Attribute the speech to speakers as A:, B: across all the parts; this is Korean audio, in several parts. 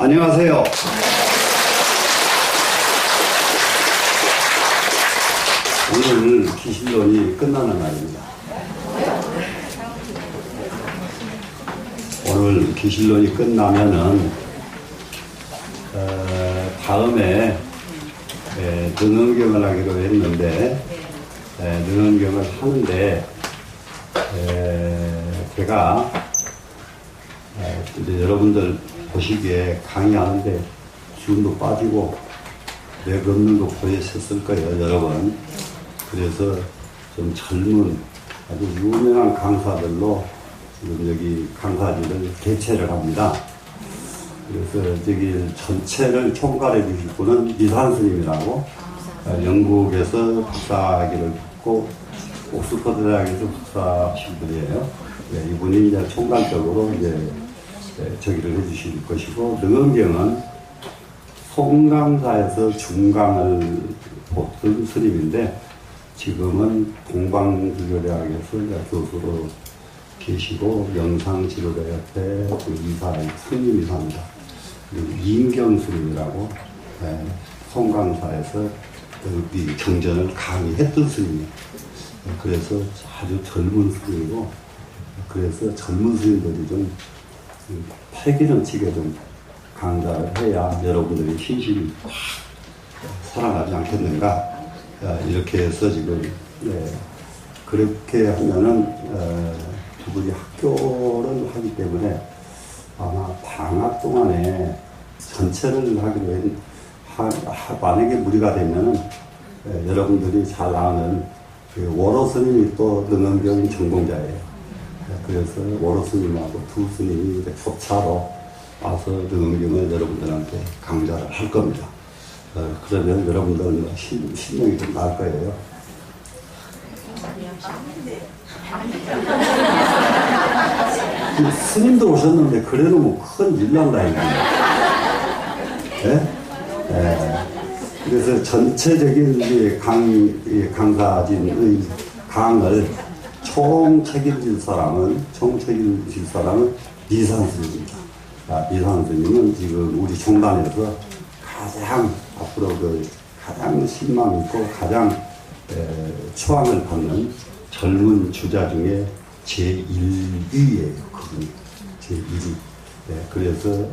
A: 안녕하세요. 오늘 기신론이 끝나는 날입니다. 오늘 기신론이 끝나면은 다음에 능언경을 하기로 했는데 능언경을 하는데 제가 이제 여러분들 보시기에 강의하는데 기운도 빠지고 뇌건능도 보이셨을 거예요, 여러분. 그래서 좀 젊은 아주 유명한 강사들로 지금 여기 강사진을 개최를 합니다. 그래서 저기 전체를 총괄해 주실 분은 이산 스님이라고 영국에서 박사학위를 받고 옥스퍼드 대학에서 박사하신 분이에요. 이분이 이제 총괄적으로 이제 저기를 해주실 것이고, 능언경은 송강사에서 중강을 뽑던 스님인데 지금은 동방불교대학에서 교수로 계시고 영상지도대학회 이사의 스님이사입니다. 그리고 임경 스님이라고 송강사에서 이 경전을 강의했던 스님이에요. 그래서 아주 젊은 스님이고, 그래서 젊은 스님들이 좀 패기넘치게 좀 강좌를 해야 여러분들이 신심이 확 살아나지 않겠는가, 이렇게 해서 지금 그렇게 하면은 두 분이 학교를 하기 때문에 아마 방학 동안에 전체를 하기로 했, 만약에 무리가 되면은 여러분들이 잘 아는 그 워로 스님이 또 능언경 전공자예요. 그래서 워로 스님하고 두 스님이 이제 겹차로 와서 능언경을 여러분들한테 강좌를 할 겁니다. 그러면 여러분들 신명이 좀 날 거예요. 스님도 오셨는데 그래도 뭐 큰 일 난다 이거예요. 그래서 전체적인 강사진의 강을 총책임질 사람은 이산 스님입니다. 이산 스님은 지금 우리 종단에서 가장 앞으로 가장 신망 있고 가장 추앙을 받는 젊은 주자 중에 제1위예요. 그분이 제1위. 그래서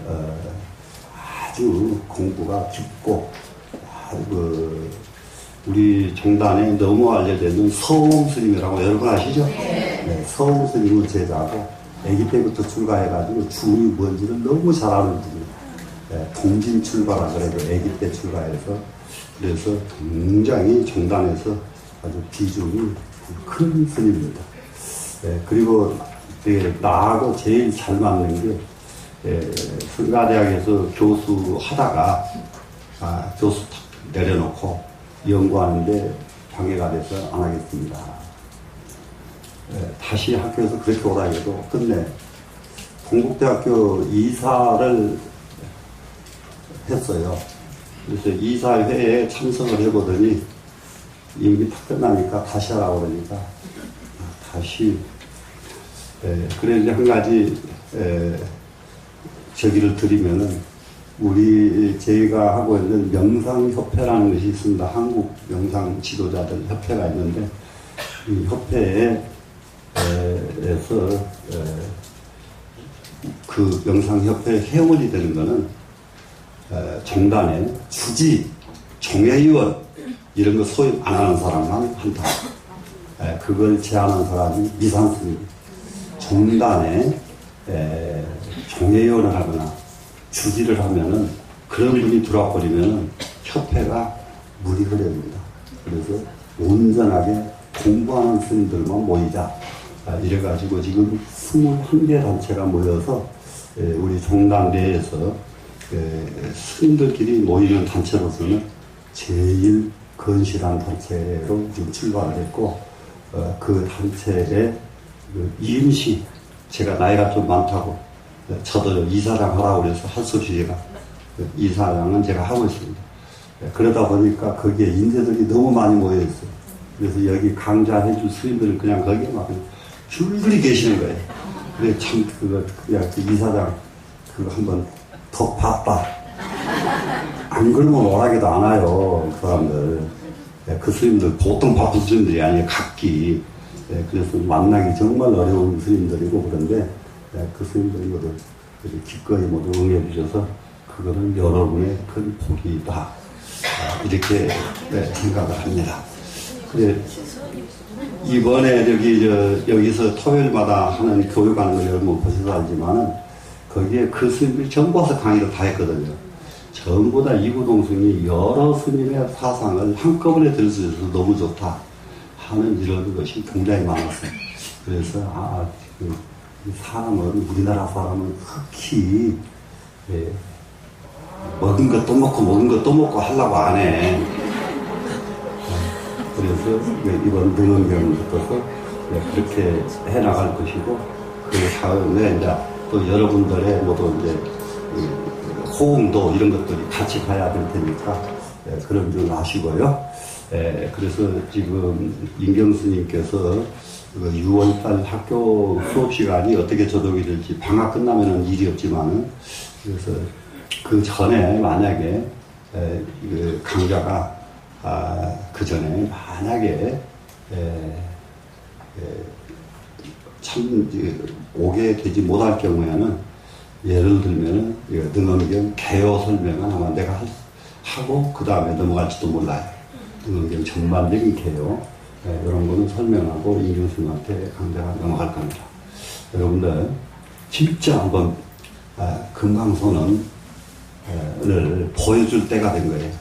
A: 아주 공부가 깊고 우리 종단에 너무 알려져 서웅 스님이라고 여러분 아시죠? 네, 서웅 스님은 제자고 아기 때부터 출가해가지고 주의 뭔지를 너무 잘 아는 분이에요. 동진 출가라 그래도 아기 때 출가해서, 그래서 굉장히 종단에서 아주 비중이 큰 스님입니다. 그리고 나하고 제일 잘 맞는 게 성가대학에서 교수 하다가 교수 내려놓고 연구하는데 방해가 돼서 안 하겠습니다. 다시 학교에서 그렇게 오라 해도 끝내 동국대학교 이사를 했어요. 그래서 이사회에 참석을 해보더니 임기 탁 끝나니까 다시 하라고 그러니까 다시 그래 이제 한 가지 저기를 드리면은 제가 하고 있는 명상협회라는 것이 있습니다. 한국 명상 지도자들 협회가 있는데 이 협회에서 그 명상협회 회원이 되는 거는 종단의 주지, 종회의원 이런 거 소임 안 하는 사람만 한다. 그걸 제안한 사람이 이산 스님. 종단에 종회의원을 하거나 주지를 하면은 그런 분이 들어와 버리면은 협회가 물이 흐려집니다. 그래서 온전하게 공부하는 스님들만 모이자. 이래가지고 지금 21개 단체가 모여서 우리 종단 내에서 스님들끼리 모이는 단체로서는 제일 건실한 단체로 지금 출발을 했고, 그 단체의 이임시, 제가 나이가 좀 많다고 저도 이사장 하라고 그래서 할 수 없이 제가 이사장은 제가 하고 있습니다. 그러다 보니까 거기에 인재들이 너무 많이 모여있어요. 그래서 여기 강좌해줄 스님들은 그냥 거기에 막 줄줄이 계시는 거예요. 그래 참 그거 이사장 그거 한번 더 봤다. 안 그러면 오라기도 않아요, 그 사람들. 예, 그 스님들, 보통 바쁜 스님들이 아니에요, 각기. 예, 그래서 만나기 정말 어려운 스님들이고 그런데, 예, 그 스님들이 모두 기꺼이 모두 응해 주셔서, 그거는 여러분의 큰 복이다. 이렇게 생각을 합니다. 그래, 이번에 여기서 토요일마다 하는 교육하는 걸 여러분 보셔서 알지만은, 거기에 그 스님들이 전부 와서 강의를 다 했거든요. 전부 다 이구동성이 여러 스님의 사상을 한꺼번에 들을 수 있어서 너무 좋다 하는 이런 것이 굉장히 많았어요. 그래서 사람은, 우리나라 사람은 특히 먹은 것 또 먹고 먹은 것 또 먹고 하려고 안 해. 그래서 이번 등원경부터 그렇게 해나갈 것이고, 그 다음에 이제 또 여러분들의 모두 이제 호응도 이런 것들이 같이 가야 될 테니까 그런 줄 아시고요. 그래서 지금 임경스님께서 6월달 학교 수업 시간이 어떻게 조정이 될지, 방학 끝나면은 일이 없지만은, 그래서 그 전에 만약에 강좌가 그 전에 만약에 참 오게 되지 못할 경우에는, 예를 들면은 등엄경 개요 설명은 아마 내가 하고 그 다음에 넘어갈지도 몰라요. 등엄경 전반적인 개요 이런 거는 설명하고 임경스님한테 강좌가 넘어갈 겁니다. 여러분들 진짜 한번 금강선언을 보여줄 때가 된 거예요.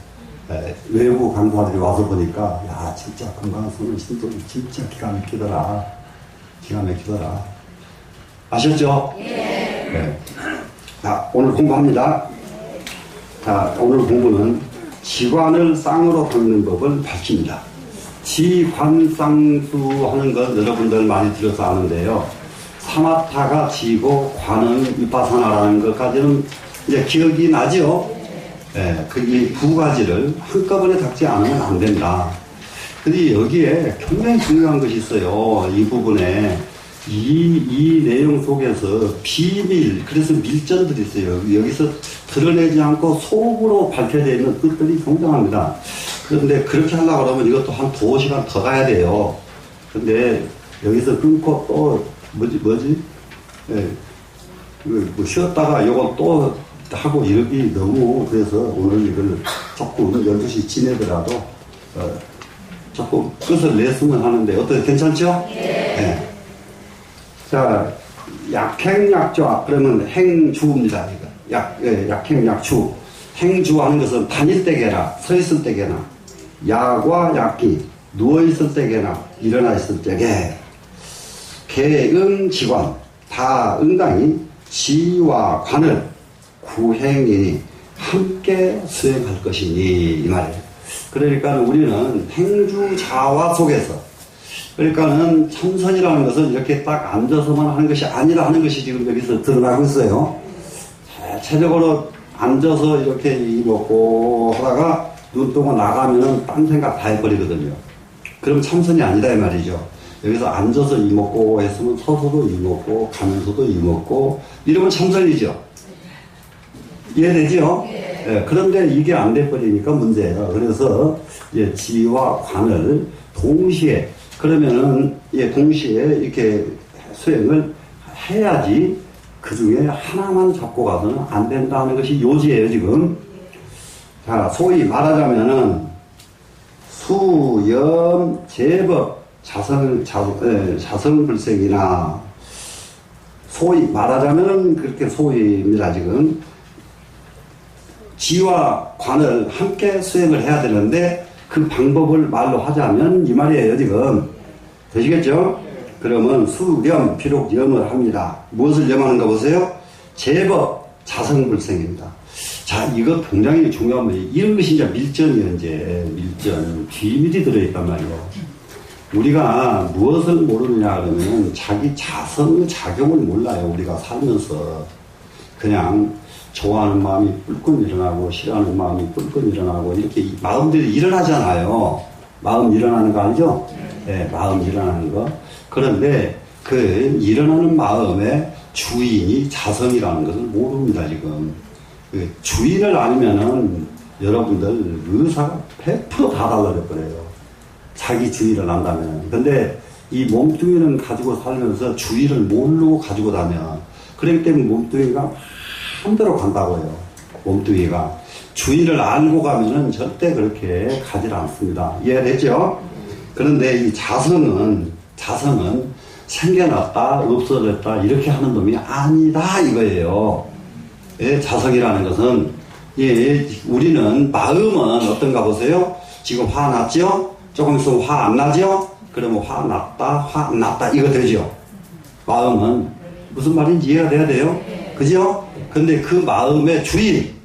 A: 외부 강사들이 와서 보니까, 야, 진짜 금강선언 신도이 진짜 기가 막히더라. 기가 막히더라. 아셨죠? 네. 자, 오늘 공부합니다. 자, 오늘 공부는 지관을 쌍으로 닦는 법을 밝힙니다. 지관쌍수 하는 건 여러분들 많이 들어서 아는데요. 사마타가 지고 관은 위파사나라는 것까지는 이제 기억이 나죠? 예, 그게 두 가지를 한꺼번에 닦지 않으면 안 된다. 근데 여기에 굉장히 중요한 것이 있어요. 이 부분에. 이 내용 속에서 비밀, 그래서 밀전들이 있어요. 여기서 드러내지 않고 속으로 밝혀져 있는 뜻들이 굉장합니다. 그런데 그렇게 하려고 그러면 이것도 한 2시간 더 가야 돼요. 근데 여기서 끊고 또, 뭐지? 예, 뭐 쉬었다가 이거 또 하고 이러기 너무, 그래서 오늘 이걸 조금 12시 지내더라도, 조금 끝을 냈으면 하는데, 어떻게 괜찮죠? 네. 자, 약행약좌, 그러면 행주입니다. 약행약주. 행주 하는 것은 다닐 때게나, 서 있을 때게나, 야과 약기, 누워있을 때게나, 일어나 있을 때게, 개응지관, 다 응당이 지와 관을 구행이 함께 수행할 것이니, 이 말이에요. 그러니까 우리는 행주자화 속에서, 그러니까는 참선이라는 것은 이렇게 딱 앉아서만 하는 것이 아니라 하는 것이 지금 여기서 드러나고 있어요. 대체적으로 앉아서 이렇게 이 먹고 하다가 눈 뜨고 나가면은 딴 생각 다 해버리거든요. 그럼 참선이 아니다, 이 말이죠. 여기서 앉아서 이 먹고 했으면 서서도 이 먹고 가면서도 이 먹고 이러면 참선이죠. 이해되죠? 예, 그런데 이게 안 돼버리니까 문제예요. 그래서 지와 관을 동시에, 그러면은 동시에 이렇게 수행을 해야지 그 중에 하나만 잡고 가서는 안 된다는 것이 요지예요, 지금. 자, 소위 말하자면은 수염, 제법, 자성불생이나, 소위 말하자면은 그렇게 소위입니다, 지금. 지와 관을 함께 수행을 해야 되는데, 그 방법을 말로 하자면 이 말이에요, 지금. 되시겠죠? 그러면 수렴, 비록 염을 합니다. 무엇을 염하는가 보세요? 제법, 자성불생입니다. 자, 이거 굉장히 중요한 거예요. 이런 것이 이제 밀전이에요, 이제. 밀전. 비밀이 들어있단 말이에요. 우리가 무엇을 모르느냐 그러면 자기 자성의 작용을 몰라요, 우리가 살면서. 그냥 좋아하는 마음이 뿔끈 일어나고 싫어하는 마음이 뿔끈 일어나고 이렇게 마음들이 일어나잖아요. 마음 일어나는 거 알죠? 네, 마음 일어나는 거. 그런데 그 일어나는 마음의 주인이 자성이라는 것을 모릅니다, 지금. 그 주인을 알면은 여러분들 의사가 100%다 달라져버려요. 자기 주인을 안다면. 근데 이 몸뚱이는 가지고 살면서 주인을 모르고 가지고 다녀. 그렇기 때문에 몸뚱이가 한대로 간다고요. 몸뚱이가. 주인을 알고 가면은 절대 그렇게 가지 않습니다. 이해되죠? 그런데 이 자성은 생겨났다, 없어졌다, 이렇게 하는 놈이 아니다, 이거예요. 예, 자성이라는 것은, 예, 우리는 마음은 어떤가 보세요? 지금 화 났죠? 조금 있으면 화 안 나죠? 그러면 화 났다, 화 안 났다, 이거 되죠? 마음은. 무슨 말인지 이해가 돼야 돼요? 그죠? 근데 그 마음의 주인,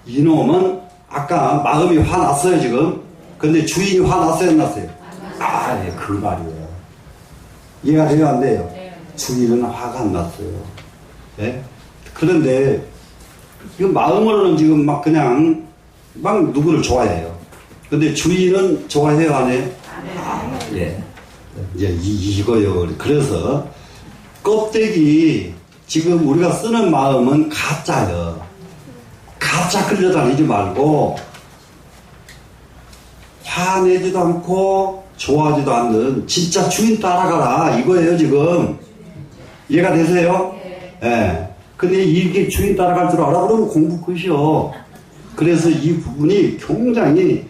A: 이놈은 아까 마음이 화났어요, 지금. 근데 주인이 화났어요, 안 났어요? 아, 예, 그 말이에요. 이해가 돼요, 안 돼요? 주인은 화가 안 났어요. 예? 그런데, 이 마음으로는 지금 막 그냥, 막 누구를 좋아해요. 근데 주인은 좋아해요, 안 해요? 아, 예. 이제 이거요. 그래서, 껍데기, 지금 우리가 쓰는 마음은 가짜요. 가짜 끌려다니지 말고 화내지도 않고 좋아하지도 않는 진짜 주인 따라가라 이거예요 지금. 이해가 되세요? 예. 근데 이게 주인 따라갈 줄 알아? 그러면 공부 끝이요. 그래서 이 부분이 굉장히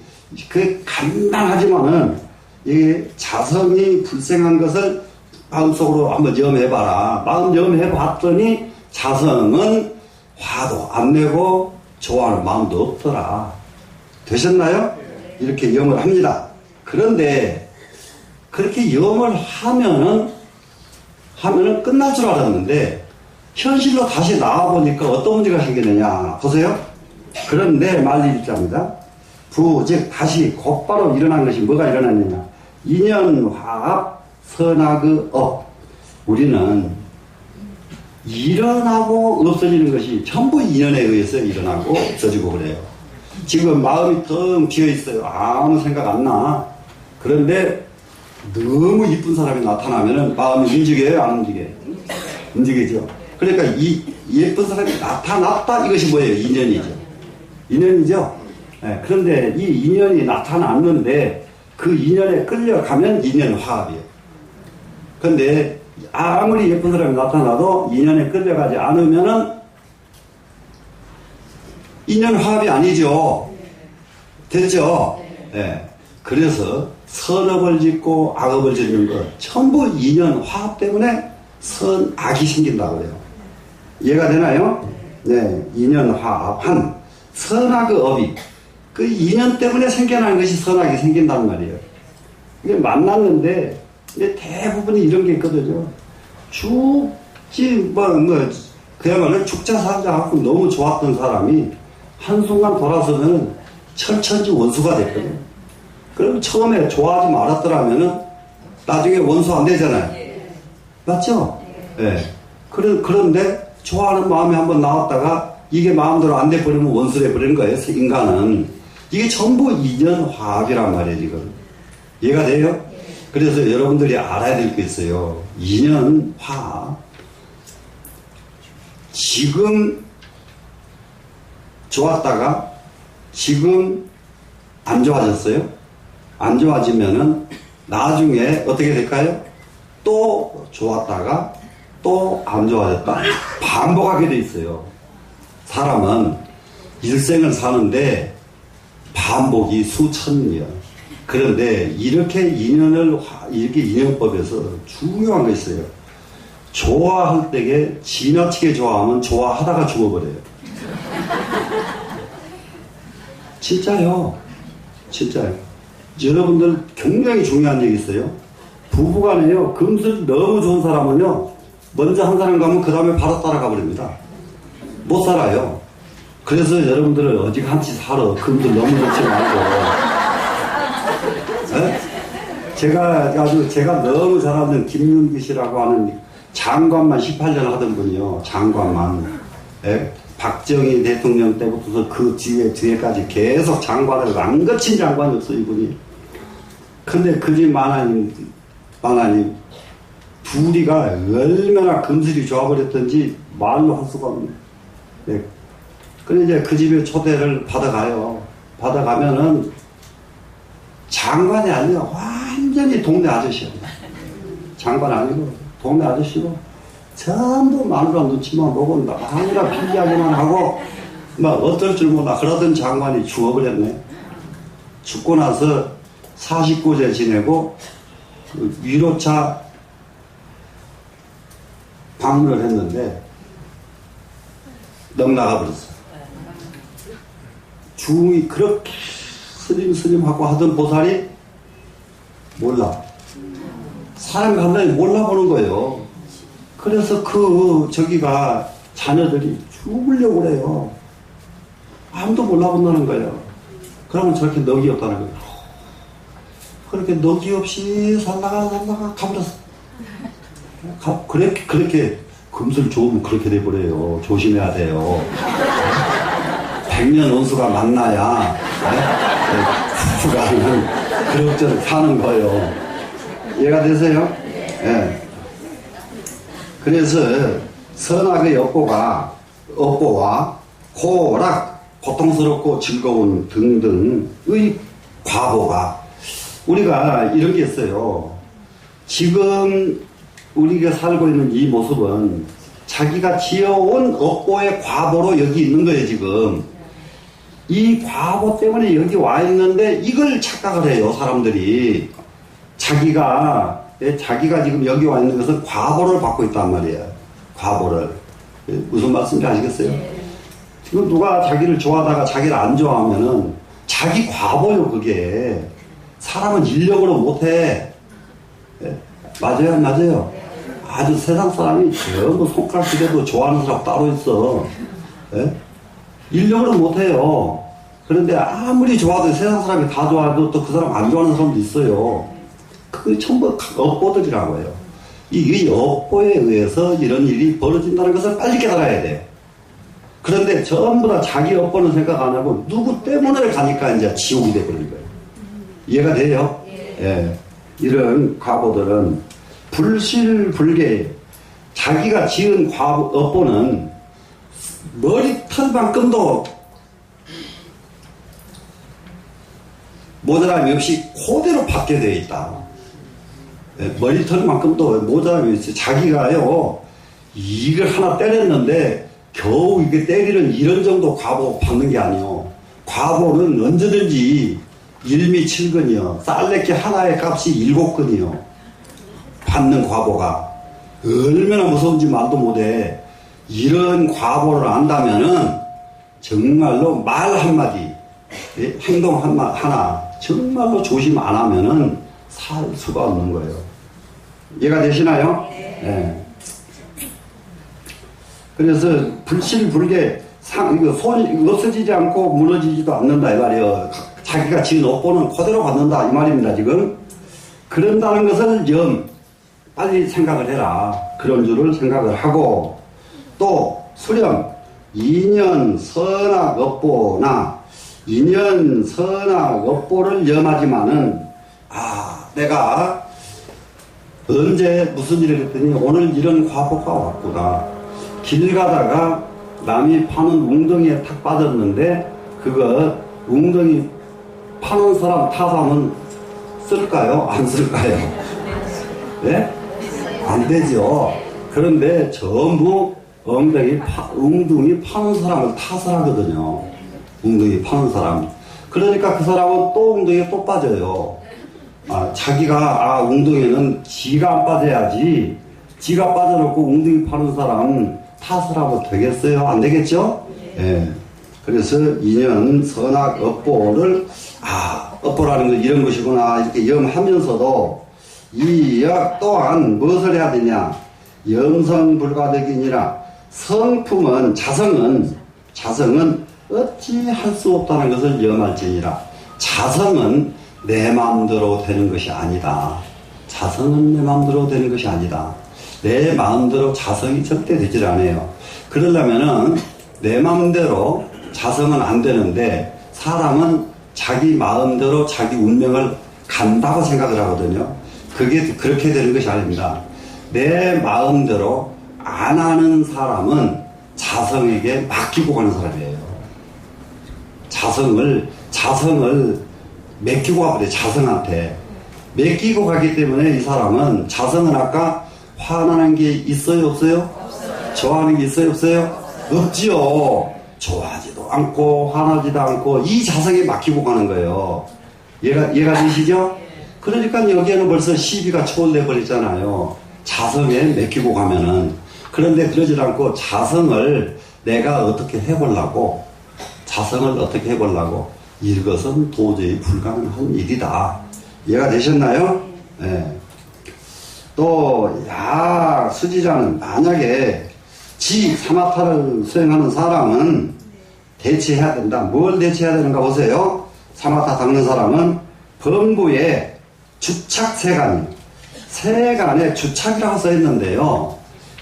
A: 간단하지만은 이게 자성이 불생한 것을 마음속으로 한번 점해봐라. 마음 점해봤더니 자성은 화도 안 내고 좋아하는 마음도 없더라. 되셨나요? 이렇게 염을 합니다. 그런데 그렇게 염을 하면은 끝날 줄 알았는데 현실로 다시 나와보니까 어떤 문제가 생기느냐 보세요. 그런데 말일자입니다. 즉 다시 곧바로 일어난 것이 뭐가 일어났느냐. 인연화합 선악의 업. 우리는 일어나고 없어지는 것이 전부 인연에 의해서 일어나고 없어지고 그래요. 지금 마음이 텅 비어있어요. 아무 생각 안 나. 그런데 너무 이쁜 사람이 나타나면 마음이 움직여요? 안 움직여요? 움직이죠. 그러니까 이 예쁜 사람이 나타났다. 이것이 뭐예요? 인연이죠. 인연이죠. 네, 그런데 이 인연이 나타났는데 그 인연에 끌려가면 인연화합이에요. 그런데 아무리 예쁜 사람이 나타나도 인연에 끌려가지 않으면은 인연화합이 아니죠. 됐죠? 네. 그래서 선업을 짓고 악업을 짓는 것 전부 인연화합 때문에 선악이 생긴다고 해요. 이해가 되나요? 네. 인연화합한 선악의 업이 그 인연 때문에 생겨나는 것이 선악이 생긴다는 말이에요. 이게 만났는데 대부분이 이런 게 있거든요. 그야말로 죽자 살자 하고 너무 좋았던 사람이 한순간 돌아서면 철천지 원수가 됐거든요. 그럼 처음에 좋아하지 말았더라면은 나중에 원수 안 되잖아요. 맞죠? 예. 네. 그런데 좋아하는 마음이 한번 나왔다가 이게 마음대로 안 돼버리면 원수 돼버리는 거예요. 인간은. 이게 전부 인연화합이란 말이에요, 지금. 이해가 돼요? 그래서 여러분들이 알아야 될 게 있어요. 인연화합. 지금 좋았다가 지금 안 좋아졌어요? 안 좋아지면은 나중에 어떻게 될까요? 또 좋았다가 또 안 좋아졌다. 반복하게 돼 있어요. 사람은 일생을 사는데 반복이 수천이에요. 그런데 이렇게 인연법에서 중요한 게 있어요. 좋아할 때에 지나치게 좋아하면 좋아하다가 죽어버려요. 진짜요. 진짜요. 여러분들 굉장히 중요한 얘기 있어요. 부부간에요. 금슬 너무 좋은 사람은요. 먼저 한 사람 가면 그 다음에 바로 따라가 버립니다. 못 살아요. 그래서 여러분들은 어지간히 살아. 금슬 너무 좋지 말고. 네? 제가 너무 잘 아는 김윤기 씨라고 하는 장관만 18년 하던 분이요. 장관만. 네? 박정희 대통령 때부터 그 뒤에까지 계속 장관을 안 거친 장관이었어, 이분이. 근데 그 집 마나님, 둘이가 얼마나 금슬이 좋아버렸던지 말로 할 수가 없네. 네. 그래 이제 그 집에 초대를 받아가요. 받아가면은 장관이 아니라 완전히 동네 아저씨야. 장관 아니고 동네 아저씨고 전부 마누라 눈치만 보고 마누라 비이야기만 하고 막 어떨 줄 몰라. 그러던 장관이 죽어버렸네. 죽고 나서 49세 지내고 위로차 방문을 했는데 넋 나가버렸어. 중이 그렇게 스님하고 하던 보살이 몰라. 사람 간다니 몰라보는 거예요. 그래서 저기가 자녀들이 죽으려고 그래요. 아무도 몰라본다는 거예요. 그러면 저렇게 넋이 없다는 거예요. 그렇게 넋이 없이 살다가 가버렸어. 그렇게 금술 좋으면 그렇게 돼버려요. 조심해야 돼요. 100년 원수가 만나야 후가는 그럭저럭 사는 거예요. 이해가 되세요? 예. 그래서 선악의 업보와 고락, 고통스럽고 즐거운 등등의 과보가 우리가 이런 게 있어요. 지금 우리가 살고 있는 이 모습은 자기가 지어온 업보의 과보로 여기 있는 거예요. 지금 이 과보 때문에 여기 와 있는데 이걸 착각을 해요. 사람들이 자기가 지금 여기 와 있는 것은 과보를 받고 있단 말이에요. 과보를. 무슨 말씀인지 아시겠어요? 지금 누가 자기를 좋아하다가 자기를 안 좋아하면은 자기 과보요. 그게 사람은 인력으로 못해. 맞아요, 안 맞아요? 아주 세상 사람이 전부 손가락 기대도 좋아하는 사람 따로 있어. 인력으로 못해요. 그런데 아무리 좋아도 세상 사람이 다 좋아도 또 그 사람 안 좋아하는 사람도 있어요. 그게 전부 업보들이라고 해요. 이 업보에 의해서 이런 일이 벌어진다는 것을 빨리 깨달아야 돼요. 그런데 전부 다 자기 업보는 생각 안 하고 누구 때문에 가니까 이제 지옥이 돼버린 거예요. 이해가 돼요? 예. 이런 과보들은 불실불계 자기가 지은 업보는 머리털만큼도 모자람이 없이 그대로 받게 되어 있다. 머리털만큼도 모자람이 없이 자기가요 이걸 하나 때렸는데 겨우 이게 때리는 이런 정도 과보 받는 게 아니요. 과보는 언제든지 일미칠근이요. 쌀레기 하나의 값이 7근이요. 받는 과보가 얼마나 무서운지 말도 못해. 이런 과보를 안다면은 정말로 말 한마디, 행동 하나 정말로 조심 안 하면은 살 수가 없는 거예요. 이해가 되시나요? 네. 그래서 불실불계 손이 없어지지 않고 무너지지도 않는다 이 말이에요. 자기가 지은 업보는 그대로 받는다 이 말입니다. 지금 그런다는 것을 빨리 생각을 해라. 그런 줄을 생각을 하고 또 수령 인연 선악 업보나 인연 선악 업보를 염하지만은 내가 언제 무슨 일을 했더니 오늘 이런 과보가 왔구나. 길 가다가 남이 파는 웅덩이에 탁 빠졌는데 그거 웅덩이 파는 사람 타사면 쓸까요? 안 쓸까요? 네? 안 되죠. 그런데 전부 웅덩이 파는 사람을 탓을 하거든요. 웅덩이 파는 사람. 그러니까 그 사람은 또 웅덩이에 또 빠져요. 자기가 웅덩이는 지가 안 빠져야지. 지가 빠져놓고 웅덩이 파는 사람 탓을 하면 되겠어요? 안 되겠죠? 예. 그래서 인연 선악 업보를 업보라는 건 이런 것이구나 이렇게 염하면서도 이 역 또한 무엇을 해야 되냐? 염성불가득이니라. 성품은 자성은 어찌할 수 없다는 것을 염할지니라. 자성은 내 마음대로 되는 것이 아니다. 자성은 내 마음대로 되는 것이 아니다. 내 마음대로 자성이 절대 되질 않아요. 그러려면은 내 마음대로 자성은 안 되는데 사람은 자기 마음대로 자기 운명을 간다고 생각을 하거든요. 그게 그렇게 되는 것이 아닙니다. 내 마음대로 안 하는 사람은 자성에게 맡기고 가는 사람이에요. 자성을 맡기고 가버려요. 자성한테. 맡기고 가기 때문에 이 사람은, 자성은 아까 화나는 게 있어요, 없어요? 없어요. 좋아하는 게 있어요, 없어요? 없지요. 좋아하지도 않고, 화나지도 않고, 이 자성에 맡기고 가는 거예요. 얘가 되시죠? 그러니까 여기에는 벌써 시비가 초월돼 버렸잖아요. 자성에 맡기고 가면은. 그런데 그러지 않고 자성을 내가 어떻게 해보려고, 이것은 도저히 불가능한 일이다. 이해가 되셨나요? 네. 또, 수지자는 만약에 사마타를 수행하는 사람은 대체해야 된다. 뭘 대체해야 되는가 보세요. 사마타 닦는 사람은 범부에 세간에 주착이라고 써있는데요.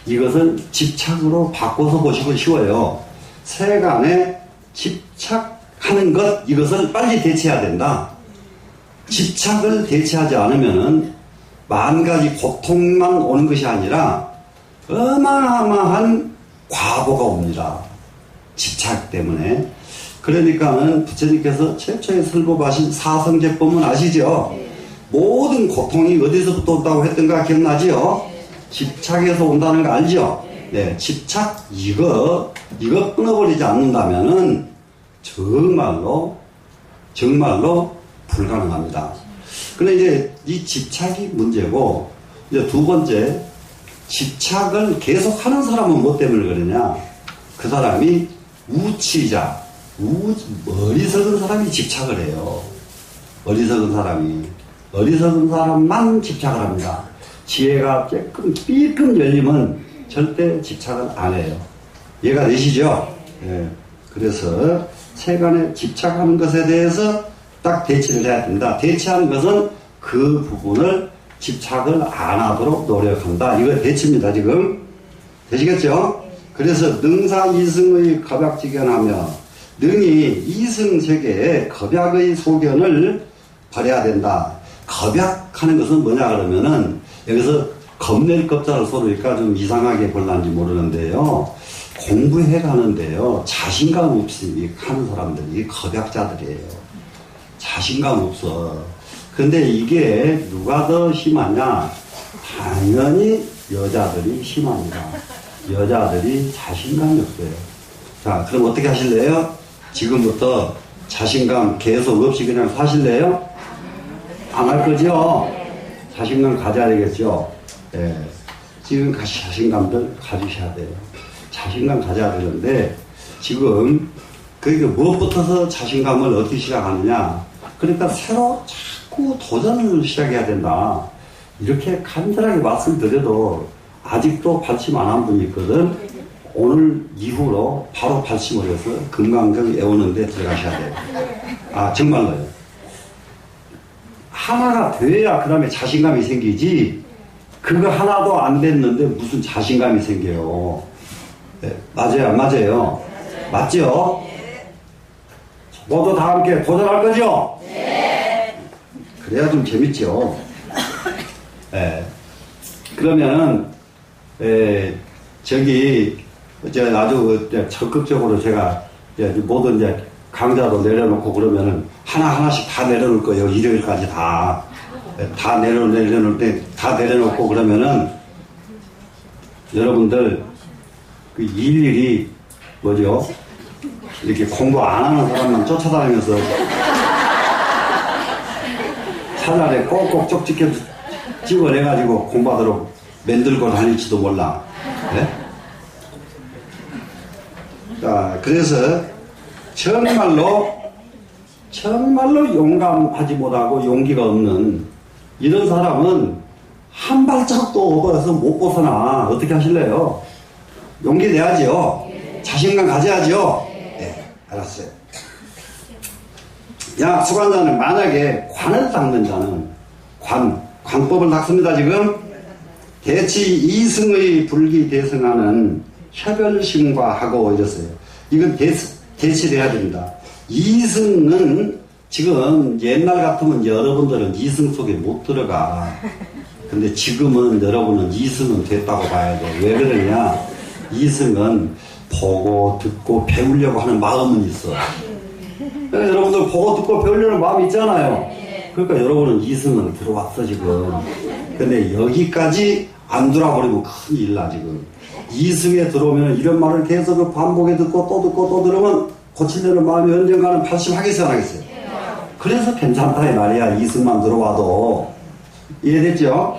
A: 이것을 집착으로 바꿔서 보시고 쉬워요. 세간에 집착하는 것, 이것을 빨리 대체해야 된다. 집착을 대체하지 않으면은 만 가지 고통만 오는 것이 아니라 어마어마한 과보가 옵니다. 집착 때문에. 그러니까는 부처님께서 최초에 설법하신 사성제법은 아시죠? 모든 고통이 어디서부터 온다고 했던가 기억나지요? 집착에서 온다는 거 알죠? 네, 집착 이거 끊어버리지 않는다면은 정말로 불가능합니다. 근데 이제 이 집착이 문제고, 이제 두 번째, 집착을 계속 하는 사람은 뭐 때문에 그러냐? 그 사람이 우치자, 어리석은 사람이 집착을 해요. 어리석은 사람만 집착을 합니다. 지혜가 삐끔 열리면 절대 집착을 안 해요. 이해가 되시죠? 네. 그래서 세간에 집착하는 것에 대해서 딱 대치를 해야 된다. 대치하는 것은 그 부분을 집착을 안 하도록 노력한다. 이거 대치입니다, 지금. 되시겠죠? 그래서 능사이승의 겁약지견하며 능히 이승세계의 겁약의 소견을 버려야 된다. 겁약하는 것은 뭐냐 그러면은 여기서 겁낼 겁자를 써놓으니까 좀 이상하게 볼란지 모르는데요. 공부해 가는데요. 자신감 없이 하는 사람들이 겁약자들이에요. 자신감 없어. 근데 이게 누가 더 심하냐? 당연히 여자들이 심합니다. 여자들이 자신감이 없어요. 자, 그럼 어떻게 하실래요? 지금부터 자신감 계속 없이 그냥 사실래요? 안 할 거죠? 자신감 가져야 되겠죠? 예. 지금 자신감들 가지셔야 돼요. 자신감 가져야 되는데, 지금, 그러니까 무엇부터서 자신감을 얻기 시작하느냐? 그러니까 새로 자꾸 도전을 시작해야 된다. 이렇게 간절하게 말씀드려도 아직도 발심 안 한 분이 있거든. 오늘 이후로 바로 발심을 해서 금강경 애우는데 들어가셔야 돼요. 아, 정말로요. 하나가 돼야 그 다음에 자신감이 생기지, 그거 하나도 안 됐는데 무슨 자신감이 생겨요. 네, 맞아요, 안 맞아요? 맞죠? 모두 다 함께 도전할 거죠? 네. 그래야 좀 재밌죠? 네. 그러면은, 아주 적극적으로 제가 모든 강좌도 내려놓고 그러면은 하나하나씩 다 내려놓을 거예요. 일요일까지 다 내려놓을 때 다 내려놓고 그러면은 여러분들 그 일일이 뭐죠? 이렇게 공부 안 하는 사람만 쫓아다니면서 차라리 꼭꼭 쪽 찍어내가지고 공부하도록 만들고 다닐지도 몰라. 네? 자, 그래서 정말로 용감하지 못하고 용기가 없는 이런 사람은 한 발짝도 업어서 못 벗어나. 어떻게 하실래요? 용기 내야죠. 자신감 가져야죠. 네, 알았어요. 수관자는 만약에 관을 닦는 자는 관법을 닦습니다. 지금 대치 이승의 불기 대승하는 협열심과 하고 이랬어요. 이건 대치를 해야 됩니다. 이승은 지금 옛날 같으면 여러분들은 이승 속에 못 들어가. 근데 지금은 여러분은 이승은 됐다고 봐야 돼. 왜 그러냐? 이승은 보고 듣고 배우려고 하는 마음은 있어. 여러분들 보고 듣고 배우려는 마음이 있잖아요. 그러니까 여러분은 이승은 들어왔어 지금. 근데 여기까지 안 돌아버리면 큰일 나 지금. 이승에 들어오면 이런 말을 계속 반복해 듣고 또 듣고 또 들으면 고치려는 마음이 언젠가는 발심하겠어요 안 하겠어요? 그래서 괜찮다 이 말이야. 이승만 들어와도. 이해됐죠?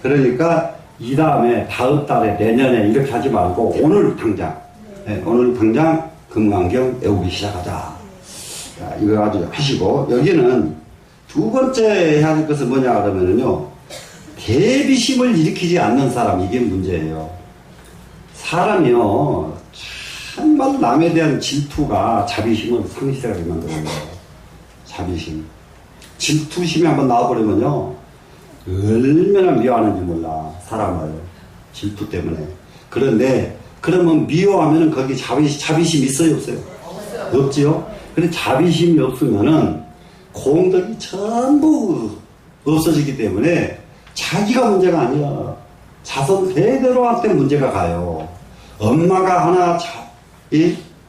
A: 그러니까 이 다음에 다음 달에 내년에 이렇게 하지 말고 오늘 당장 오늘 당장 금강경 외우기 시작하자. 자, 이거 아주 하시고 여기는 두 번째 해야 할 것은 뭐냐 그러면은요 대비심을 일으키지 않는 사람 이게 문제예요. 사람이요 정말 남에 대한 질투가 자비심을 상실하게 만드는 거예요. 자비심 질투심이 한번 나와버리면요 얼마나 미워하는지 몰라 사람을 질투 때문에. 그런데 그러면 미워하면은 거기 자비심 있어요 없어요? 없지요. 근데 자비심이 없으면은 공덕이 전부 없어지기 때문에 자기가 문제가 아니야. 자손 대대로한테 문제가 가요. 엄마가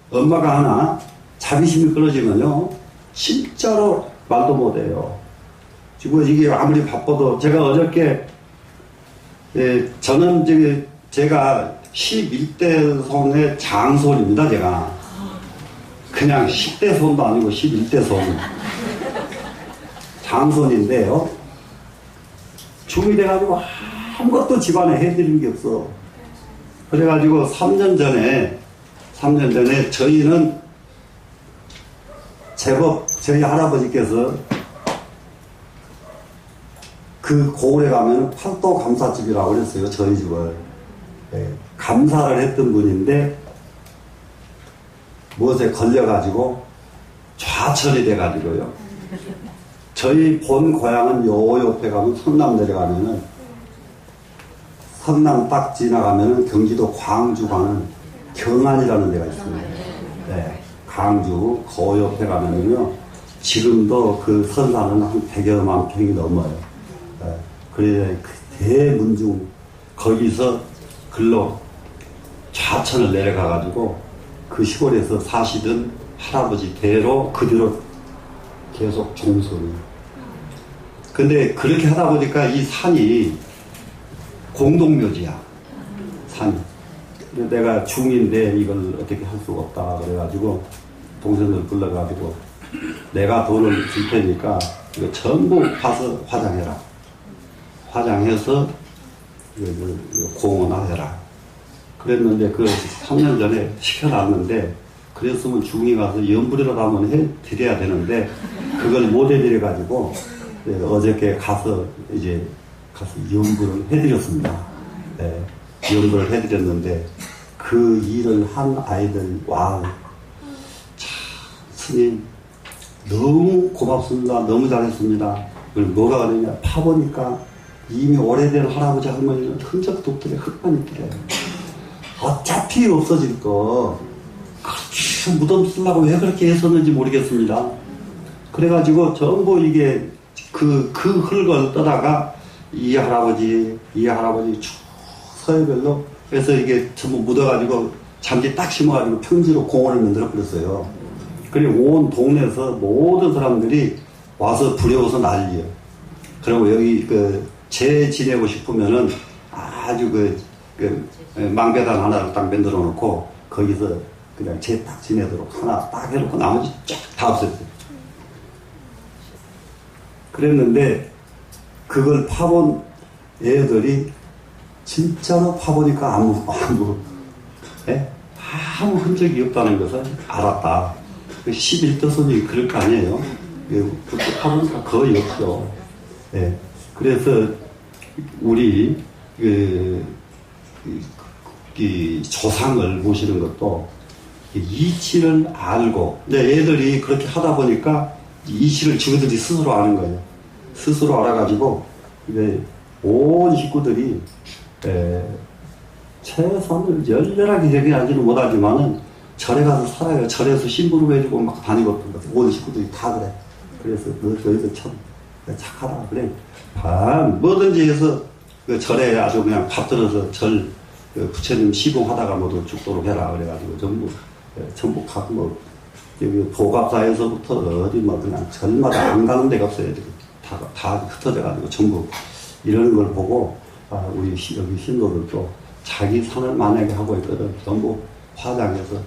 A: 하나 자비심이 끊어지면요 진짜로 말도 못해요. 지금 이게 아무리 바빠도 제가 어저께 저는 제가 11대 손의 장손입니다. 제가 그냥 10대 손도 아니고 11대 손 장손인데요 중이 돼가지고 아무것도 집안에 해드린 게 없어. 그래가지고 3년 전에 저희는 제법 저희 할아버지께서 그 고을에 가면 팔도 감사집이라고 그랬어요. 저희 집을 감사를 했던 분인데 무엇에 걸려가지고 좌천이 돼가지고요. 저희 본 고향은 요 옆에 가면 성남 내려가면은 성남 딱 지나가면은 경기도 광주 가는 경안이라는 데가 있습니다. 네, 광주 그 옆에 가면은요 지금도 그 선산은 한 100여만 평이 넘어요. 네, 그래 그 대문중 거기서 글로 좌천을 내려가가지고 그 시골에서 사시던 할아버지 대로 그대로 계속 종손이. 근데 그렇게 하다 보니까 이 산이 공동묘지야. 산이. 내가 중인데 이걸 어떻게 할 수가 없다 그래가지고 동생들 불러가지고 내가 돈을 줄 테니까 이거 전부 가서 화장해라. 화장해서 공헌하해라. 그랬는데 그 3년 전에 시켜놨는데 그랬으면 중이 가서 연불이라도 한번 해드려야 되는데 그걸 못 해드려가지고 어저께 가서 연불을 해드렸습니다. 네, 연불을 해드렸는데 그 일을 한 아이들 와 참 스님 너무 고맙습니다. 너무 잘했습니다. 뭐가 그러냐 파보니까 이미 오래된 할아버지 할머니는 흔적도 없더래. 흙만 있더래. 어차피 없어질 거 그렇게 무덤 쓰려고 왜 그렇게 했었는지 모르겠습니다. 그래가지고 전부 이게 그 흙을 떠다가 이 할아버지 쭉 서해별로 그래서 이게 전부 묻어가지고 잔디 딱 심어가지고 평지로 공원을 만들어 버렸어요. 그리고 온 동네에서 모든 사람들이 와서 부려워서 난리예요. 그리고 여기 재 지내고 싶으면은 아주 망배단 하나를 딱 만들어 놓고 거기서 그냥 재 딱 지내도록 하나 딱 해놓고 나머지 쫙 다 없앴어요. 그랬는데 그걸 파본 애들이 진짜로 파보니까 아무 흔적이 없다는 것을 알았다. 11도선이 그럴 거 아니에요. 그렇게 파보니까 거의 없죠. 네. 그래서 우리 조상을 모시는 것도 이치를 알고, 근데 애들이 그렇게 하다 보니까 이치를 지구들이 스스로 아는 거예요. 스스로 알아가지고 이제 온 식구들이 최선을 열렬하게 얘기하지는 못하지만은 절에 가서 살아요. 절에서 심부름 해주고 막 다니고 온 식구들이 다 그래. 그래서 너희들 참 착하다 그래. 뭐든지 해서 그 절에 아주 그냥 받들어서 절 부처님 시봉하다가 모두 죽도록 해라 그래가지고 전부 각 도갑사에서부터 어디 뭐 그냥 절마다 안 가는 데가 없어요. 다 흩어져가지고 전부 이러는 걸 보고, 아, 우리 여기 신도들도 자기 산을 만약에 하고 있거든. 전부 화장해서 쫙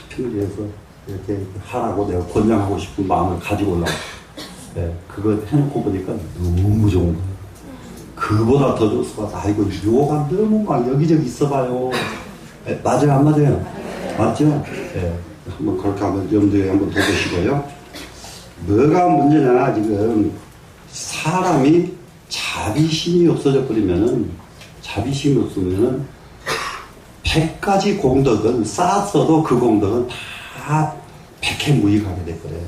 A: 평지에서 이렇게 하라고 내가 권장하고 싶은 마음을 가지고 올라와. 네, 그거 해놓고 보니까 너무 좋은 거예요. 그보다 더 좋을 수가 없어. 아이고, 묘가 너무 막 여기저기 있어봐요. 네, 맞아요, 안 맞아요? 맞죠? 네, 한번 그렇게 한번 염두에 한번 둬보시고요. 뭐가 문제냐, 지금 사람이 자비심이 없어져 버리면은, 자비심이 없으면은 100가지 공덕을 쌓았어도 그 공덕은 다 백해무익하게 돼버려요.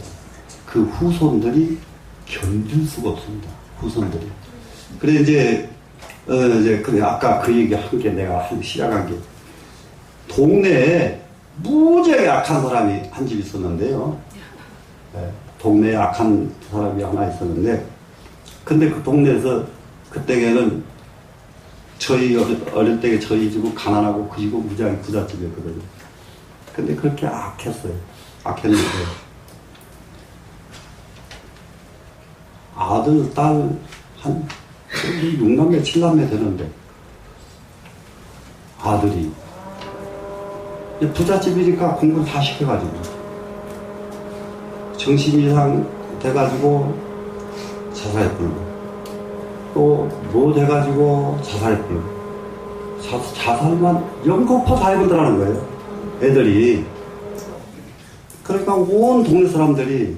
A: 그 후손들이 견딜 수가 없습니다. 후손들이. 그래, 이제 그래, 아까 그 얘기 한 게 내가 시작한 게, 동네에 무지하게 악한 사람이 한 집 있었는데요. 네, 동네에 악한 사람이 하나 있었는데, 근데 그 동네에서 그때에는 저희 어릴 때 저희 집은 가난하고 그 집은 무지하게 부잣집이었거든요. 근데 그렇게 악했어요. 악했는데, 아들, 딸, 한 6남매, 7남매 되는데, 아들이 부잣집이니까 공부를 다 시켜가지고 정신 이상 돼가지고 자살에 불고, 또 뭐 돼가지고 자살에 불고, 자살만 연거푸 다 해보더라는 거예요, 애들이. 그러니까 온 동네 사람들이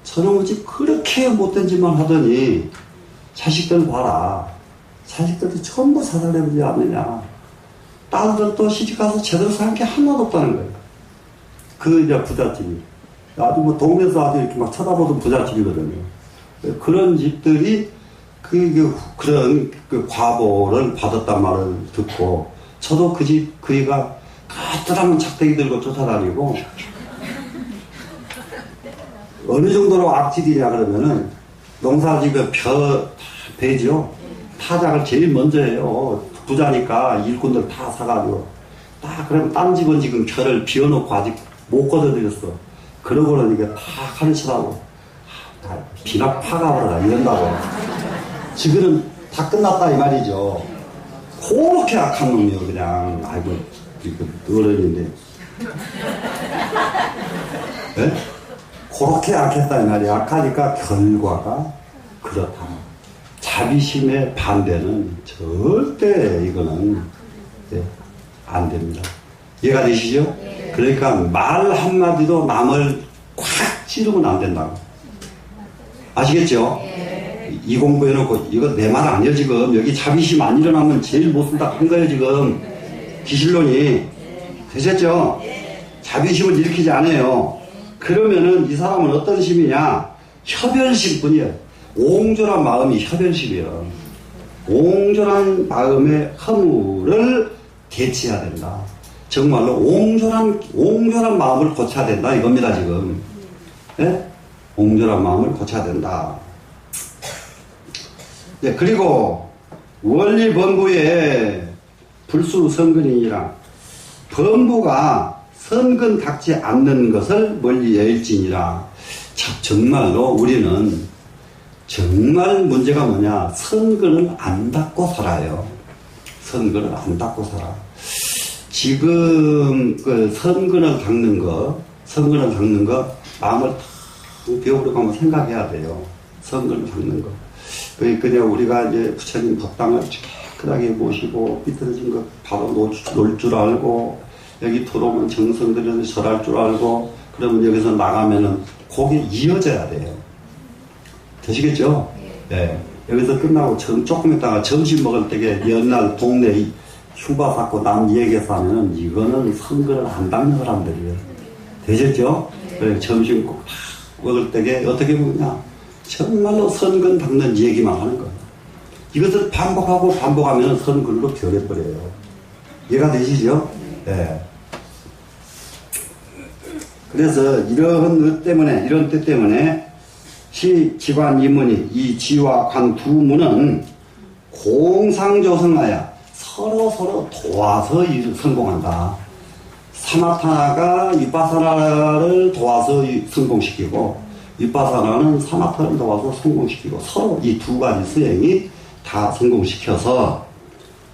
A: 저놈의 집 그렇게 못된 짓만 하더니 자식들 봐라, 자식들도 전부 자살해보지 않느냐, 딸들도 시집가서 제대로 사는 게 하나도 없다는 거예요. 그 이제 부잣집이 아주 뭐 동네에서 아주 이렇게 막 쳐다보던 부잣집이거든요. 그런 집들이 그런 그 과보를 받았단 말을 듣고, 저도 그 집 그 애가 까칠한 작대기 들고 쫓아다니고, 어느 정도로 악질이냐 그러면은 농사지에 배죠. 타작을 제일 먼저 해요. 부자니까 일꾼들 다 사가지고. 딱 그러면 딴 집은 지금 벼를 비워놓고 아직 못 걷어들였어. 그러고는 이게 다 가르치라고. 비나 파가버려라 이런다고. 지금은 다 끝났다 이 말이죠. 그렇게 악한 놈이요, 그냥. 아이고, 어른인데. 네? 그렇게 악했다 이 말이야. 악하니까 결과가 그렇다. 자비심의 반대는 절대 이거는 안 됩니다. 이해가 되시죠? 네. 그러니까 말 한마디도 남을 콱 찌르면 안 된다고. 아시겠죠? 네. 이 공부해놓고 이거 내 말 아니에요 지금. 여기 자비심 안 일어나면 제일 못 쓴다 한 거예요 지금. 기실론이. 되셨죠? 자비심을 일으키지 않아요. 그러면은 이 사람은 어떤 심이냐? 협열심 뿐이에요. 옹졸한 마음이 협열심이에요. 옹졸한 마음의 허물을 개치해야 된다. 정말로 옹졸한 마음을 고쳐야 된다 이겁니다 지금. 네? 옹졸한 마음을 고쳐야 된다. 네, 그리고 원리 범부의 불수 선근이니라. 범부가 선근 닦지 않는 것을 멀리 여일지니라. 정말로 우리는 정말 문제가 뭐냐? 선근을 안 닦고 살아요. 선근을 안 닦고 살아. 지금 그 선근을 닦는 거 마음을 탁 배우려고 한번 생각해야 돼요. 선근을 닦는 거. 그냥 우리가 이제 부처님 법당을 깨끗하게 모시고 삐뚤어진 거 바로 놓을 줄 알고, 여기 들어오면 정성 들여서 절할 줄 알고, 그러면 여기서 나가면은 그게 이어져야 돼요. 되시겠죠? 네. 여기서 끝나고 조금 있다가 점심 먹을 때에 옛날 동네 휴가 받고 남 얘기해서 하면은 이거는 선거를 안 닦는 사람들이에요. 되셨죠? 그래, 점심 꼭 먹을 때에 어떻게 먹냐? 정말로 선근 닦는 얘기만 하는 거예요. 이것을 반복하면 선근으로 변해버려요. 이해가 되시죠? 네. 그래서 이런 뜻 때문에 지관 이문이 이 지와 관 두 문은 공상조성하여 서로 도와서 성공한다. 사마타가 위파사나를 도와서 성공시키고 위파사나는 사마타를 도와서 성공시키고 서로 이 두 가지 수행이 다 성공시켜서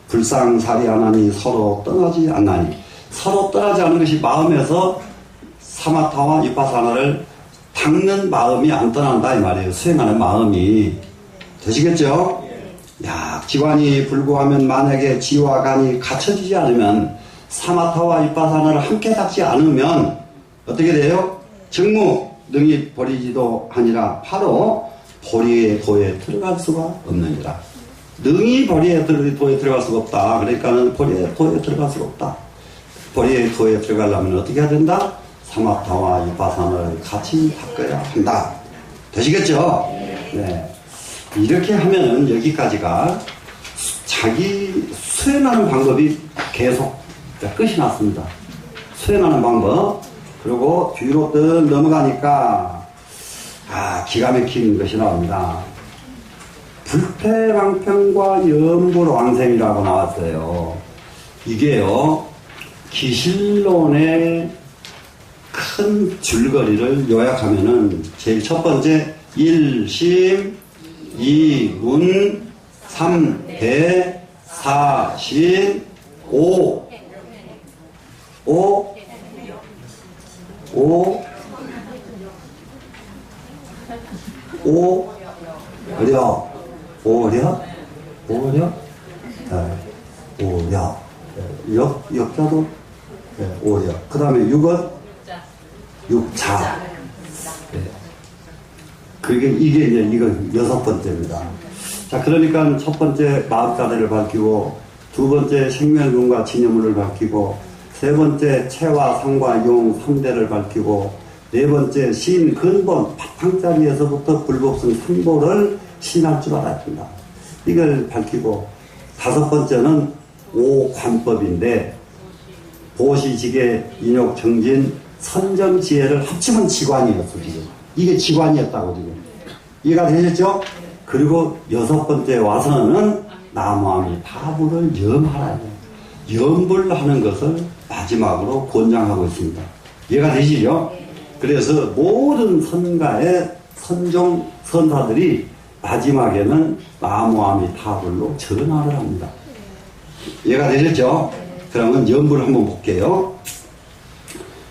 A: 불상사리하나니 서로 떠나지 않나니 서로 떠나지 않는 것이 마음에서 사마타와 위파사나를 닦는 마음이 안 떠난다 이 말이에요. 수행하는 마음이. 되시겠죠? 약지관이 불구하면 만약에 지와 간이 갖춰지지 않으면 사마타와 위파사나를 함께 닦지 않으면 어떻게 돼요? 정무 능히 버리지도 아니라 바로 보리의 도에 들어갈 수가 없느니라. 능히 보리의 도에 들어갈 수가 없다. 그러니까는 보리의 도에 들어갈 수가 없다. 보리의 도에 들어가려면 어떻게 해야 된다? 사마타와 위파사나를 같이 닦아야 한다. 되시겠죠? 네. 이렇게 하면은 여기까지가 자기 수행하는 방법이 계속 끝이 났습니다. 수행하는 방법. 그리고 뒤로 뜬 넘어가니까 기가 막힌 것이 나옵니다. 불패방편과 염불왕생이라고 나왔어요. 이게요 기실론의 큰 줄거리를 요약하면은 제일 첫 번째 1심 2문 3대 4신 5 오려 역자도 오려. 그 다음에 6은 육자. 이게 이제 이건 6번째입니다. 자, 그러니까 첫 번째 마음자대를 밝히고, 두 번째 생명론과 진여문을 밝히고, 세 번째 체와 상과 용 3대를 밝히고, 네 번째 신 근본 바탕자리에서부터 불법성 3보를 신할 줄 알아야 된다. 이걸 밝히고, 다섯 번째는 오관법인데 보시지계 인욕 정진 선정지혜를 합치면 지관이었어 지금. 이게 지관이었다고 지금. 이해가 되셨죠? 그리고 여섯 번째 와서는 나무아미타불을 염하라. 염불하는 것을 마지막으로 권장하고 있습니다. 이해가 되시죠? 그래서 모든 선가의 선종 선사들이 마지막에는 나무아미타불로 전화를 합니다. 이해가 되셨죠? 그러면 염불을 한번 볼게요.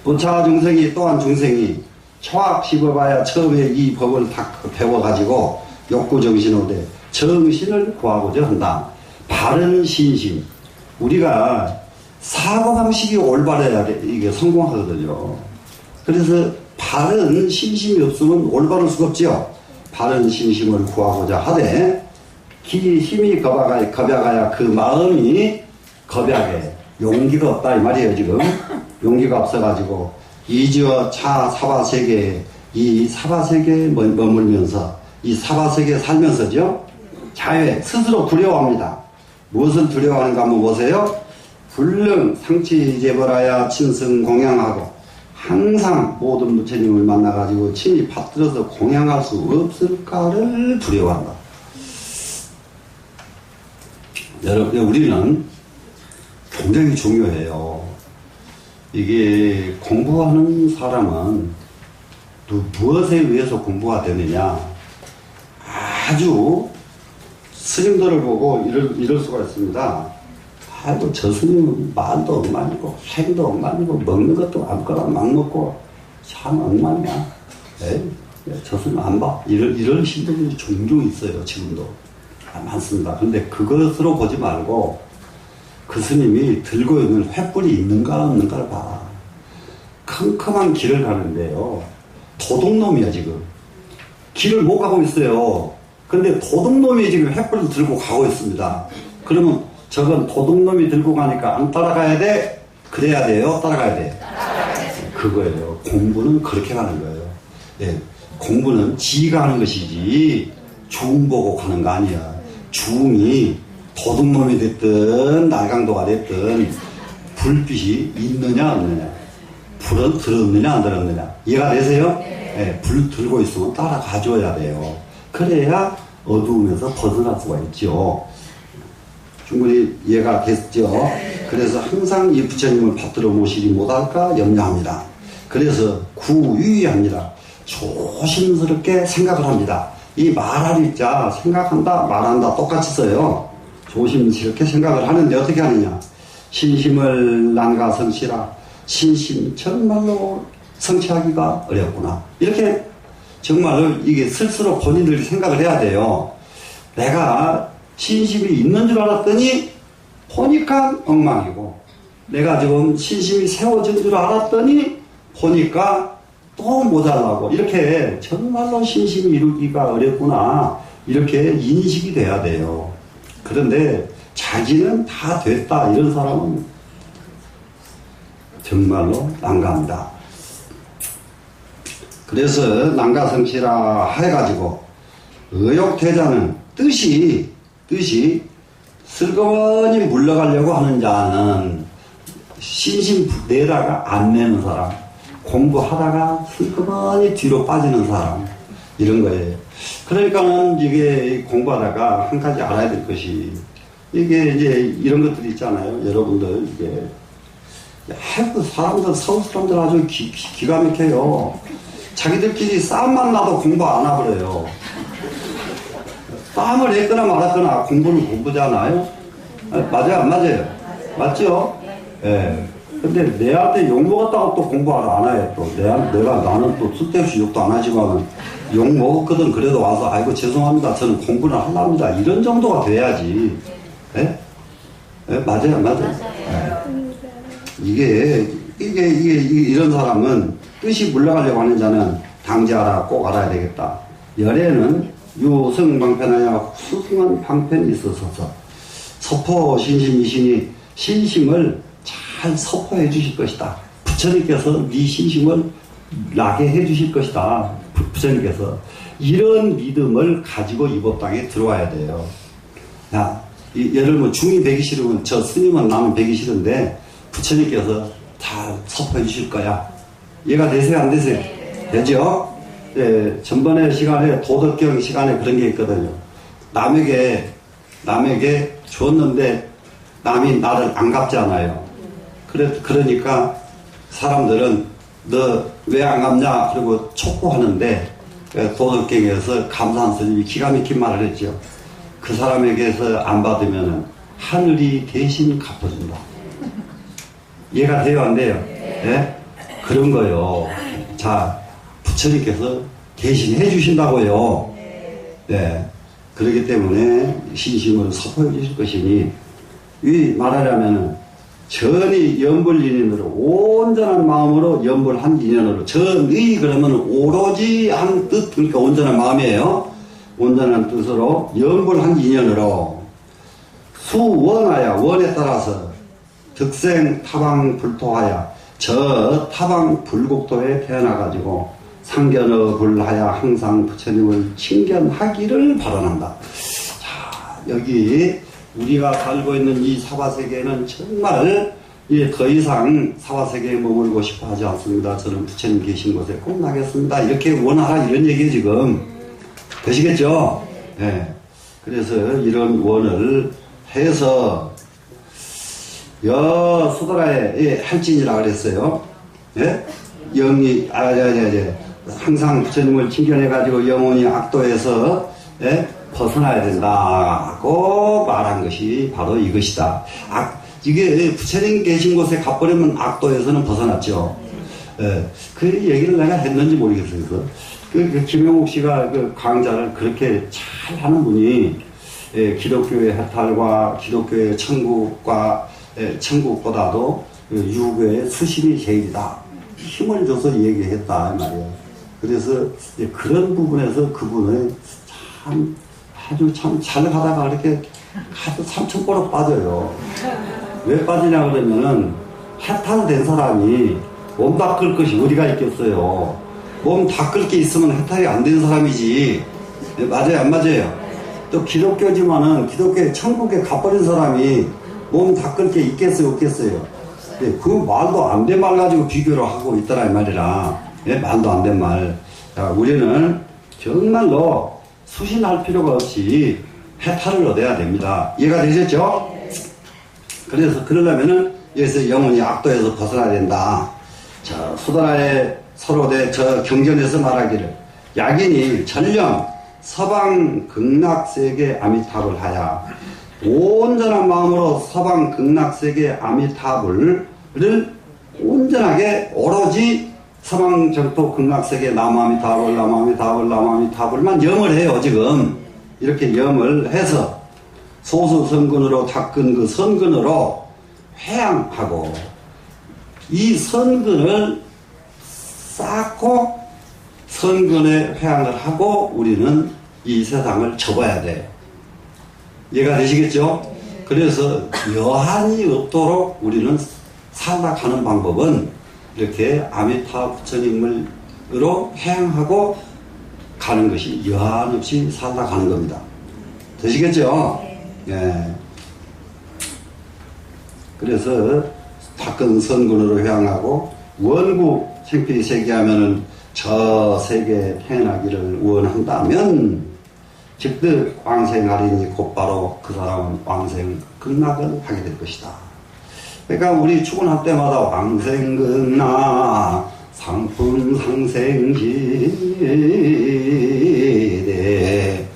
A: 부차 중생이 또한 중생이 초학 씹어봐야 처음에 이 법을 다 배워가지고 욕구정신으로 정신을 구하고자 한다. 바른 신심. 우리가 사고방식이 올바라야 이게 성공하거든요. 그래서 바른 신심이 없으면 올바를 수가 없지요. 바른 신심을 구하고자 하되 힘이 겁약하야 그 마음이 겁약해. 용기가 없다 이 말이에요 지금. 용기가 없어가지고 이지어 차 사바세계 이 사바세계에 머물면서 이 사바세계에 살면서죠. 자외 스스로 두려워합니다. 무엇을 두려워하는가 한번 보세요. 불능 상치재벌하야 친승 공양하고 항상 모든 부처님을 만나가지고 친히 받들어서 공양할 수 없을까를 두려워한다. 여러분, 우리는 굉장히 중요해요. 이게 공부하는 사람은 무엇에 의해서 공부가 되느냐. 아주 스님들을 보고 이럴 수가 있습니다. 아이고, 저 스님은 말도 엉망이고, 행도 엉망이고, 먹는 것도 아무거나 막 먹고, 참 엉망이야. 에이, 저 스님 안 봐. 이런 신들이 종종 있어요, 지금도. 많습니다. 근데 그것으로 보지 말고, 그 스님이 들고 있는 횃불이 있는가 없는가를 봐. 컴컴한 길을 가는데요. 도둑놈이야, 지금. 길을 못 가고 있어요. 근데 도둑놈이 지금 횃불을 들고 가고 있습니다. 그러면 저건 도둑놈이 들고 가니까 안 따라가야 돼? 그래야 돼요? 따라가야 돼? 그거예요. 공부는 그렇게 가는 거예요. 예, 공부는 지가 하는 것이지 중 보고 가는 거 아니야. 중이 도둑놈이 됐든 날강도가 됐든 불빛이 있느냐 없느냐, 불은 들었느냐 안 들었느냐, 이해가 되세요? 예, 불 들고 있으면 따라가줘야 돼요. 그래야 어두움에서 벗어날 수가 있죠. 충분히 이해가 됐죠? 그래서 항상 이 부처님을 받들어 모시지 못할까 염려합니다. 그래서 구유의합니다. 조심스럽게 생각을 합니다. 이 말할 자 생각한다 말한다 똑같이 써요. 조심스럽게 생각을 하는데 어떻게 하느냐. 신심을 난가 성취라. 신심 정말로 성취하기가 어렵구나. 이렇게 정말로 이게 스스로 본인들이 생각을 해야 돼요. 내가 신심이 있는 줄 알았더니 보니까 엉망이고, 내가 지금 신심이 세워진 줄 알았더니 보니까 또 모자라고, 이렇게 정말로 신심이 이루기가 어렵구나, 이렇게 인식이 돼야 돼요. 그런데 자기는 다 됐다 이런 사람은 정말로 난감합니다. 그래서 난가성취라 해가지고 의욕태자는 뜻이 슬그머니 물러가려고 하는 자는 신심 내다가 안 내는 사람, 공부하다가 슬그머니 뒤로 빠지는 사람, 이런 거예요. 그러니까는 이게 공부하다가 한 가지 알아야 될 것이, 이게 이제 이런 것들이 있잖아요. 여러분들 이게 사람들, 서울 사람들 아주 기가 막혀요. 자기들끼리 싸움만 나도 공부 안 하버려요. 싸움을 했거나 말았거나 공부는 공부잖아요. 맞아요, 안 맞아요? 맞죠? 예. 근데 내한테 욕 먹었다고 또 공부하러 안 해요. 또 나는 또 쓸데없이 욕도 안 하지만 욕 먹었거든. 그래도 와서 아이고 죄송합니다. 저는 공부를 하려합니다. 이런 정도가 돼야지. 예? 예? 맞아요, 안 맞아요? 예. 이게 이런 사람은 뜻이 물러가려고 하는 자는 당지하라, 꼭 알아야 되겠다. 열에는 유성방편하여 수승한 방편이 있어서 서포 신심이시니 신심을 잘 서포해 주실 것이다. 부처님께서 네 신심을 나게 해 주실 것이다. 부처님께서 이런 믿음을 가지고 이 법당에 들어와야 돼요. 야, 예를 들면 중이 배기 싫으면 저 스님은 나는 배기 싫은데 부처님께서 잘 서포해 주실 거야. 이해가 되세요, 안 되세요? 되죠? 예, 전번에 시간에 도덕경 시간에 그런 게 있거든요. 남에게 줬는데 남이 나를 안 갚잖아요. 그러니까 사람들은 너 왜 안 갚냐? 그리고 촉구하는데 도덕경에서 감사한 스님이 기가 막힌 말을 했죠. 그 사람에게서 안 받으면 하늘이 대신 갚아준다. 이해가 돼요, 안 돼요? 예? 그런 거요. 자, 부처님께서 대신 해주신다고요. 네. 그렇기 때문에 신심으로 서포해 주실 것이니, 이 말하려면은 전이 연불인연으로 온전한 마음으로 연불한 인연으로, 전의 그러면 오로지 한 뜻, 그러니까 온전한 마음이에요. 온전한 뜻으로 연불한 인연으로 수원하여 원에 따라서 득생 타방 불토하여 저 타방 불국토에 태어나가지고 상견어 불하여 항상 부처님을 칭견하기를 바라난다. 자, 여기 우리가 살고 있는 이 사바세계는 정말 더 이상 사바세계에 머물고 싶어 하지 않습니다. 저는 부처님 계신 곳에 꼭 나겠습니다. 이렇게 원하라, 이런 얘기예요, 지금. 되시겠죠? 네. 그래서 이런 원을 해서 수도라에 할진이라 그랬어요. 예? 영이, 항상 부처님을 칭견해가지고 영혼이 악도에서, 예? 벗어나야 된다고 말한 것이 바로 이것이다. 이게 부처님 계신 곳에 가버리면 악도에서는 벗어났죠. 예. 그 얘기를 내가 했는지 모르겠어요. 김영욱 씨가 그 강좌를 그렇게 잘 하는 분이, 예, 기독교의 해탈과 기독교의 천국과, 예, 천국보다도 유교의 수심이 제일이다. 힘을 줘서 얘기했다, 이 말이에요. 그래서 그런 부분에서 그분은 아주 참 잘 하다가 이렇게 아주 삼천포로 빠져요. 왜 빠지냐 그러면은 해탈된 사람이 몸 닦을 것이 어디가 있겠어요. 몸 닦을 게 있으면 해탈이 안 된 사람이지. 네, 맞아요, 안 맞아요? 또 기독교지만은 기독교의 천국에 가버린 사람이 몸 닦을 게 있겠어요, 없겠어요? 네, 그 말도 안 된 말 가지고 비교를 하고 있더라, 이 말이라. 네, 말도 안 된 말. 자, 우리는 정말로 수신할 필요가 없이 해탈을 얻어야 됩니다. 이해가 되셨죠? 그래서 그러려면은 여기서 영혼이 악도에서 벗어나야 된다. 자, 수다라의 서로대 저 경전에서 말하기를 약인이 전령 서방 극락세계 아미타불 하야 온전한 마음으로 서방 극락세계 아미타불을 온전하게 오로지 서방 정토 극락세계 남아미타불 남아미타불 남아미타불만 염을 해요. 지금 이렇게 염을 해서 소수선근으로 닦은 그 선근으로 회양하고 이 선근을 쌓고 선근에 회양을 하고 우리는 이 세상을 접어야 돼요. 이해가 되시겠죠? 그래서 여한이 없도록 우리는 살아가는 방법은 이렇게 아미타 부처님으로 회양하고 가는 것이 여한 없이 살아가는 겁니다. 되시겠죠? 예. 그래서 닦은 선근으로 회양하고 원국 생필이 세계하면은 저 세계에 태어나기를 원한다면 즉득 왕생하리니 곧바로 그 사람은 왕생 극락을 하게 될 것이다. 그러니까 우리 축원할 때마다 왕생극락 상품 상생시대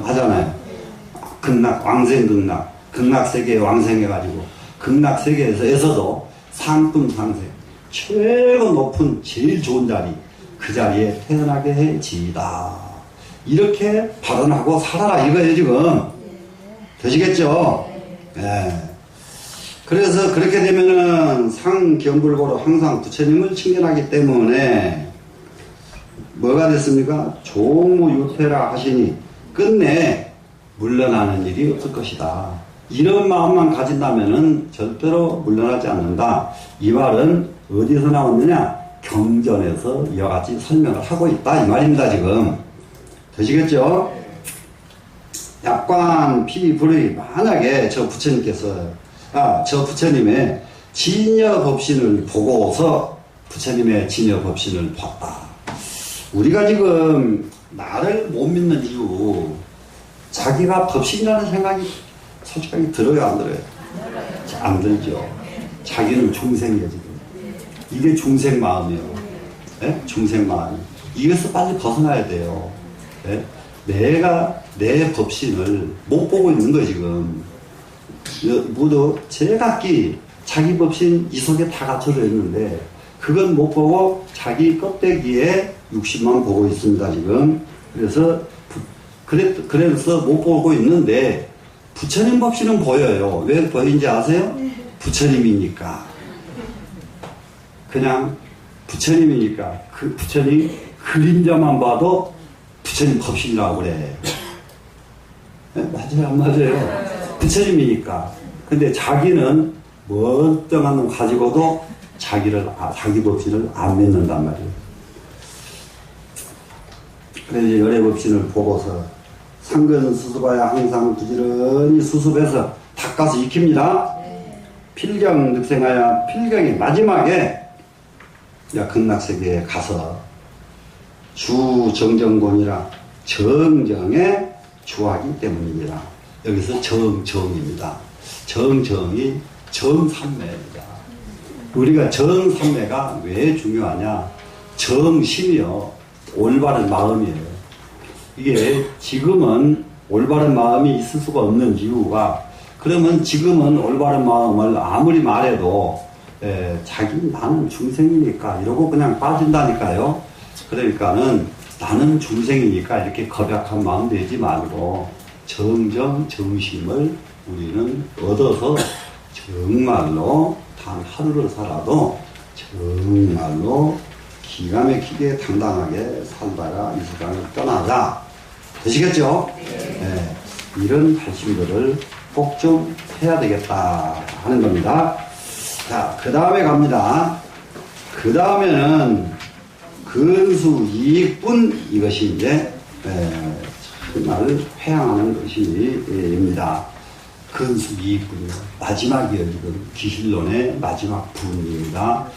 A: 하잖아요. 극락 왕생극락 극락세계에 왕생해가지고 극락세계에서도 상품 상생 최고 높은 제일 좋은 자리 그 자리에 태어나게 해지이다. 이렇게 발언하고 살아라 이거예요 지금. 되시겠죠? 네. 그래서 그렇게 되면은 상경불고로 항상 부처님을 칭견하기 때문에 뭐가 됐습니까? 종무유퇴라 하시니 끝내 물러나는 일이 없을 것이다. 이런 마음만 가진다면은 절대로 물러나지 않는다. 이 말은 어디서 나왔느냐? 경전에서 이와 같이 설명을 하고 있다 이 말입니다 지금. 되시겠죠? 약관 피불의 만약에 저 부처님께서 저 부처님의 진여법신을 보고서 부처님의 진여법신을 봤다. 우리가 지금 나를 못 믿는 이유 자기가 법신이라는 생각이 솔직하게 들어요 안 들어요? 안 들죠. 자기는 중생이에요 지금. 이게 중생 마음이에요. 네? 중생 마음. 이것을 빨리 벗어나야 돼요. 네? 내가 내 법신을 못 보고 있는 거예요 지금. 모두 제각기 자기 법신 이 속에 다 갖춰져 있는데 그건 못 보고 자기 껍데기에 육신만 보고 있습니다 지금. 그래서 못 보고 있는데 부처님 법신은 보여요. 왜 보이는지 아세요? 부처님이니까. 그냥 부처님이니까 그 부처님 그림자만 봐도 부처님 법신이라고 그래. 네? 맞아요 안 맞아요? 부처님이니까. 근데 자기는 멀쩡한 놈 가지고도 자기 법신을 안 믿는단 말이에요. 그래서 이제 열애 법신을 보고서 상근 수습하여 항상 부지런히 수습해서 닦아서 익힙니다. 필경 득생하여 필경이 마지막에 극락세계에 가서 주정정본이라 정정에 주하기 때문입니다. 여기서 정정입니다. 정정이 정삼매입니다. 우리가 정삼매가 왜 중요하냐? 정심이요. 올바른 마음이에요. 이게 지금은 올바른 마음이 있을 수가 없는 이유가 그러면 지금은 올바른 마음을 아무리 말해도 나는 중생이니까 이러고 그냥 빠진다니까요. 그러니까는 나는 중생이니까 이렇게 겁약한 마음 내지 말고 정정 정심을 우리는 얻어서 정말로 단 하루를 살아도 정말로 기가 막히게 당당하게 살다가 이 세상을 떠나자. 되시겠죠? 네. 이런 발심들을 꼭 좀 해야 되겠다 하는 겁니다. 자, 그 다음에 갑니다. 그 다음에는 근수 이익분 이것이 이제 정말 회양하는 것입니다. 근수 이익분이 마지막이에요. 지금 기실론의 마지막 분입니다.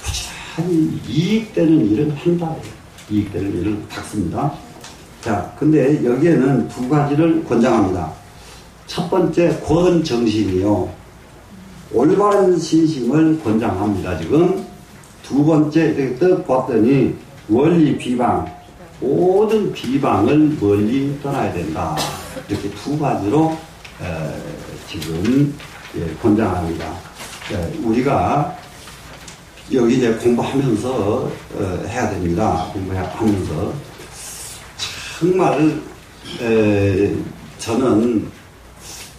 A: 부지런히 이익되는 일을 한다. 이익되는 일을 닦습니다. 자, 근데 여기에는 두 가지를 권장합니다. 첫 번째 권정심이요. 올바른 신심을 권장합니다. 지금 두 번째 이렇게 떡 봤더니 원리 비방, 모든 비방을 멀리 떠나야 된다. 이렇게 두 가지로 지금 권장합니다. 우리가 여기 이제 공부하면서 해야 됩니다. 공부하면서 정말 저는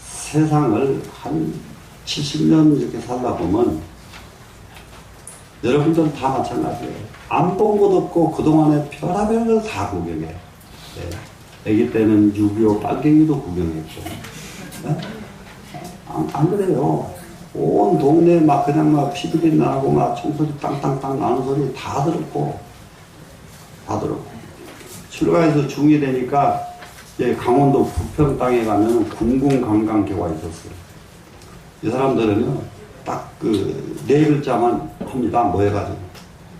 A: 세상을 한 70년 이렇게 살다 보면 여러분들은 다 마찬가지예요. 안 본 것 없고 그동안에 별의별 걸 다 구경해. 아기 때는 6.25 빨갱이도 구경했고. 안 그래요. 온 동네 막 그냥 막 피부리 나고 막 총소리 땅땅땅 나는 소리 다 들었고. 출가해서 중이 되니까 강원도 부평 땅에 가면 궁궁강강교가 있었어요. 이 사람들은요, 딱 네 글자만 합니다. 뭐 해가지고.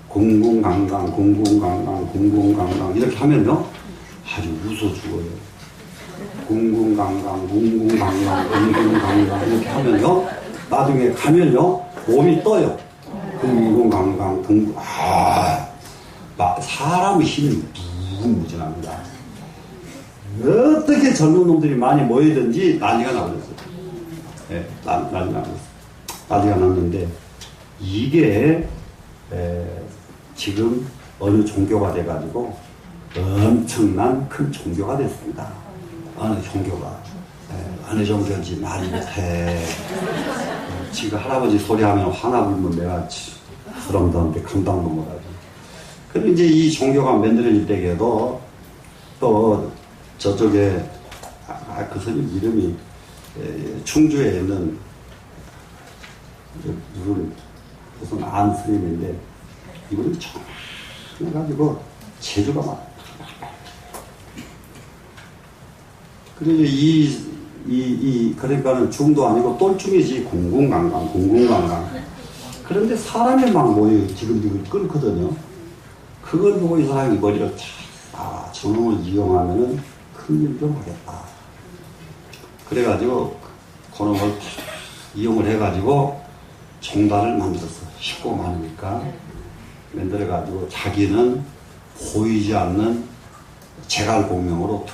A: 궁궁강강, 궁궁강강, 궁궁강강. 이렇게 하면요, 아주 웃어 죽어요. 궁궁강강, 궁궁강강, 궁궁강강. 이렇게 하면요, 나중에 가면요, 몸이 떠요. 궁궁강강, 궁궁, 사람의 힘이 무궁무진합니다. 어떻게 젊은 놈들이 많이 모이든지 난리가 나버렸어요. 난리가 났는데, 이게, 지금 어느 종교가 돼가지고 엄청난 큰 종교가 됐습니다. 어느 종교가. 어느 종교인지 말 못해. 지금 할아버지 소리하면 화나 불면 내가 소름 돋는데 감당도 못하지. 그럼 이제 이 종교가 만들어질 때에도 또 저쪽에 그 스님 이름이 충주에 있는 무슨 안 스님인데 이분이 참 해가지고 재주가 많아. 그래서 그러니까는 중도 아니고 똘중이지. 궁궁강강. 그런데 사람이 막 모여 지금 끊거든요. 그걸 보고 이 사람이 머리를 저놈을 이용하면은 큰일 좀 하겠다. 그래가지고 그놈을 이용을 해가지고 종단을 만들었어. 쉽고 많으니까 만들어가지고 자기는 보이지 않는 제갈공명으로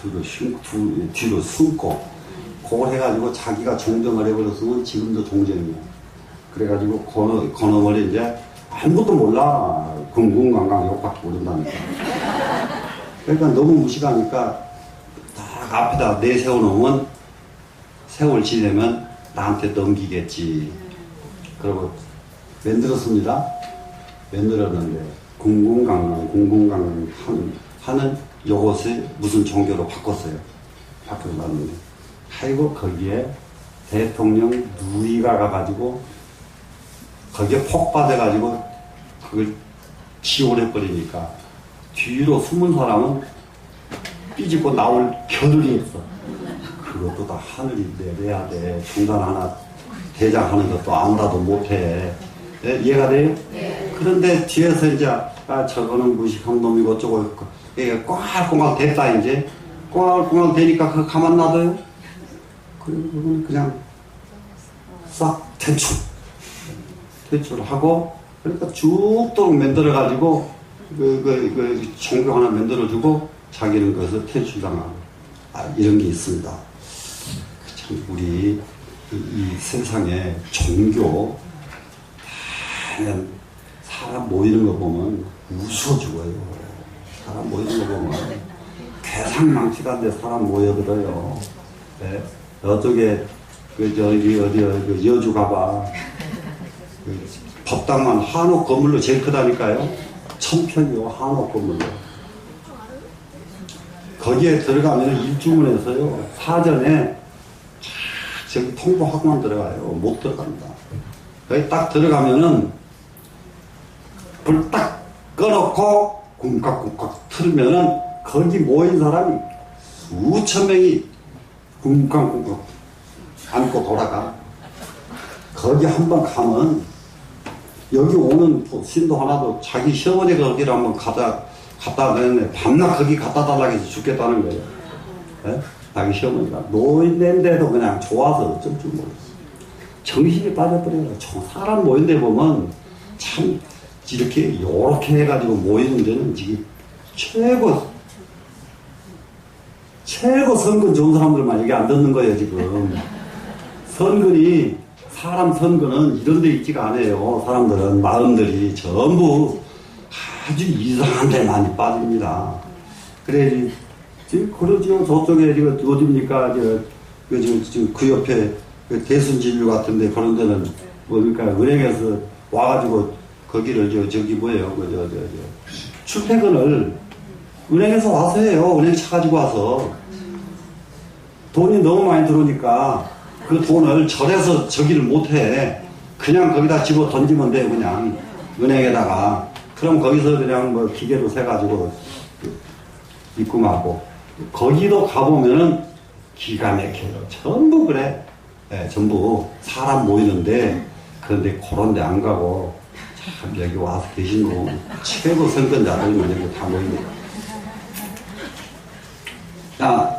A: 뒤로 숨고 그걸 해가지고 자기가 종정을 해버렸으면 지금도 종정이야. 그래가지고 그놈을 이제 아무것도 몰라. 궁궁강강 욕밖에 모른다니까. 그러니까 너무 무식하니까 딱 앞에다 내세워놓으면 세월 지내면 나한테 넘기겠지. 그리고 만들었습니다. 만들었는데 궁궁강강 하는 요것을 무슨 종교로 바꿨어요. 바꿔놨는데 아이고 거기에 대통령 누이가 가가지고 거기에 폭 받아가지고 그걸 지원해버리니까 뒤로 숨은 사람은 삐집고 나올 겨를이 없어. 그것도 다 하늘이 내려야 돼. 중단 하나 대장하는 것도 안다도 못해. 이해가 돼요? 네. 그런데 뒤에서 이제 저거는 무식한 놈이고 어쩌고 꽁알꽁알 됐다 이제 꽁알꽁알 되니까 그거 가만 놔둬요? 그리고 그냥 싹 퇴출하고 그러니까 죽도록 만들어가지고 종교 하나 만들어주고 자기는 그것을 퇴출당하고 이런 게 있습니다. 참 우리 이 세상에 종교 사람 모이는 거 보면 웃어 죽어요. 사람 모이는 거 보면 괴상망측한데 사람 모여들어요. 네? 저쪽에 어디 여주 가봐. 법당만 한옥 건물로 제일 크다니까요. 1000평이요 한옥 건물로. 거기에 들어가면 일주문에서요 사전에 저기 통보하고만 들어가요. 못 들어갑니다. 거기 딱 들어가면은 불 딱 꺼놓고 쿵깍쿵깍 틀면은 거기 모인 사람이 수천 명이 쿵깍쿵깍 안고 돌아가. 거기 한번 가면 여기 오는 신도 하나도 자기 시어머니 거기를 한번 갖다 냈네. 밤낮 거기 갖다 달라고 해서 죽겠다는 거예요. 네? 자기 시어머니가 노인인데도 그냥 좋아서 어쩔 줄 모르겠어. 정신이 빠져버려요. 사람 모인 데 보면 참 이렇게 요렇게 해가지고 모이는 데는 지금 최고 선근 좋은 사람들만 얘기 안 듣는 거예요, 지금. 사람 선근은 이런 데 있지가 않아요. 사람들은, 마음들이 전부 아주 이상한 데 많이 빠집니다. 그래, 그러죠. 저쪽에, 어딥니까, 그 옆에, 대순진류 같은데, 그런 데는, 뭡니까, 은행에서 와가지고, 거기를, 출퇴근을 은행에서 와서 해요. 은행 차 가지고 와서. 돈이 너무 많이 들어오니까, 그 돈을 절에서 저기를 못해. 그냥 거기다 집어 던지면 돼, 그냥. 은행에다가. 그럼 거기서 그냥 뭐 기계로 세가지고 입금하고. 거기도 가보면은 기가 막혀요. 전부 그래. 네, 전부 사람 모이는데, 그런데 그런 데 안 가고, 참 여기 와서 계신 분, 최고 선권자들만 여기 다 모입니다. 자,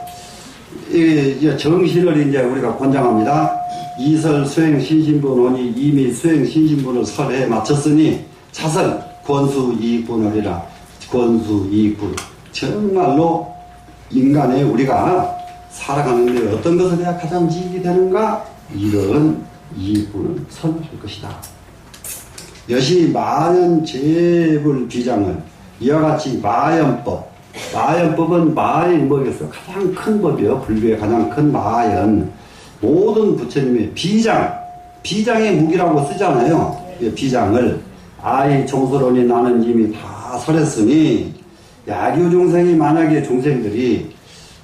A: 이제 정신을 이제 우리가 권장합니다. 이설 수행 신신분원이 이미 수행 신신분을 설에 마쳤으니 차설 권수 이익분을이라. 권수 이익분. 정말로 인간의 우리가 살아가는데 어떤 것을 해야 가장 이익이 되는가? 이런 이익분을 설할 것이다. 여시 마연 재불 비장을 이와 같이 마연법. 마연법은 마연이 뭐겠어요? 가장 큰 법이요. 불교의 가장 큰 마연. 모든 부처님의 비장의 무기라고 쓰잖아요. 비장을. 아이 종소론이 나는 이미 다 설했으니, 야규 종생이 만약에 종생들이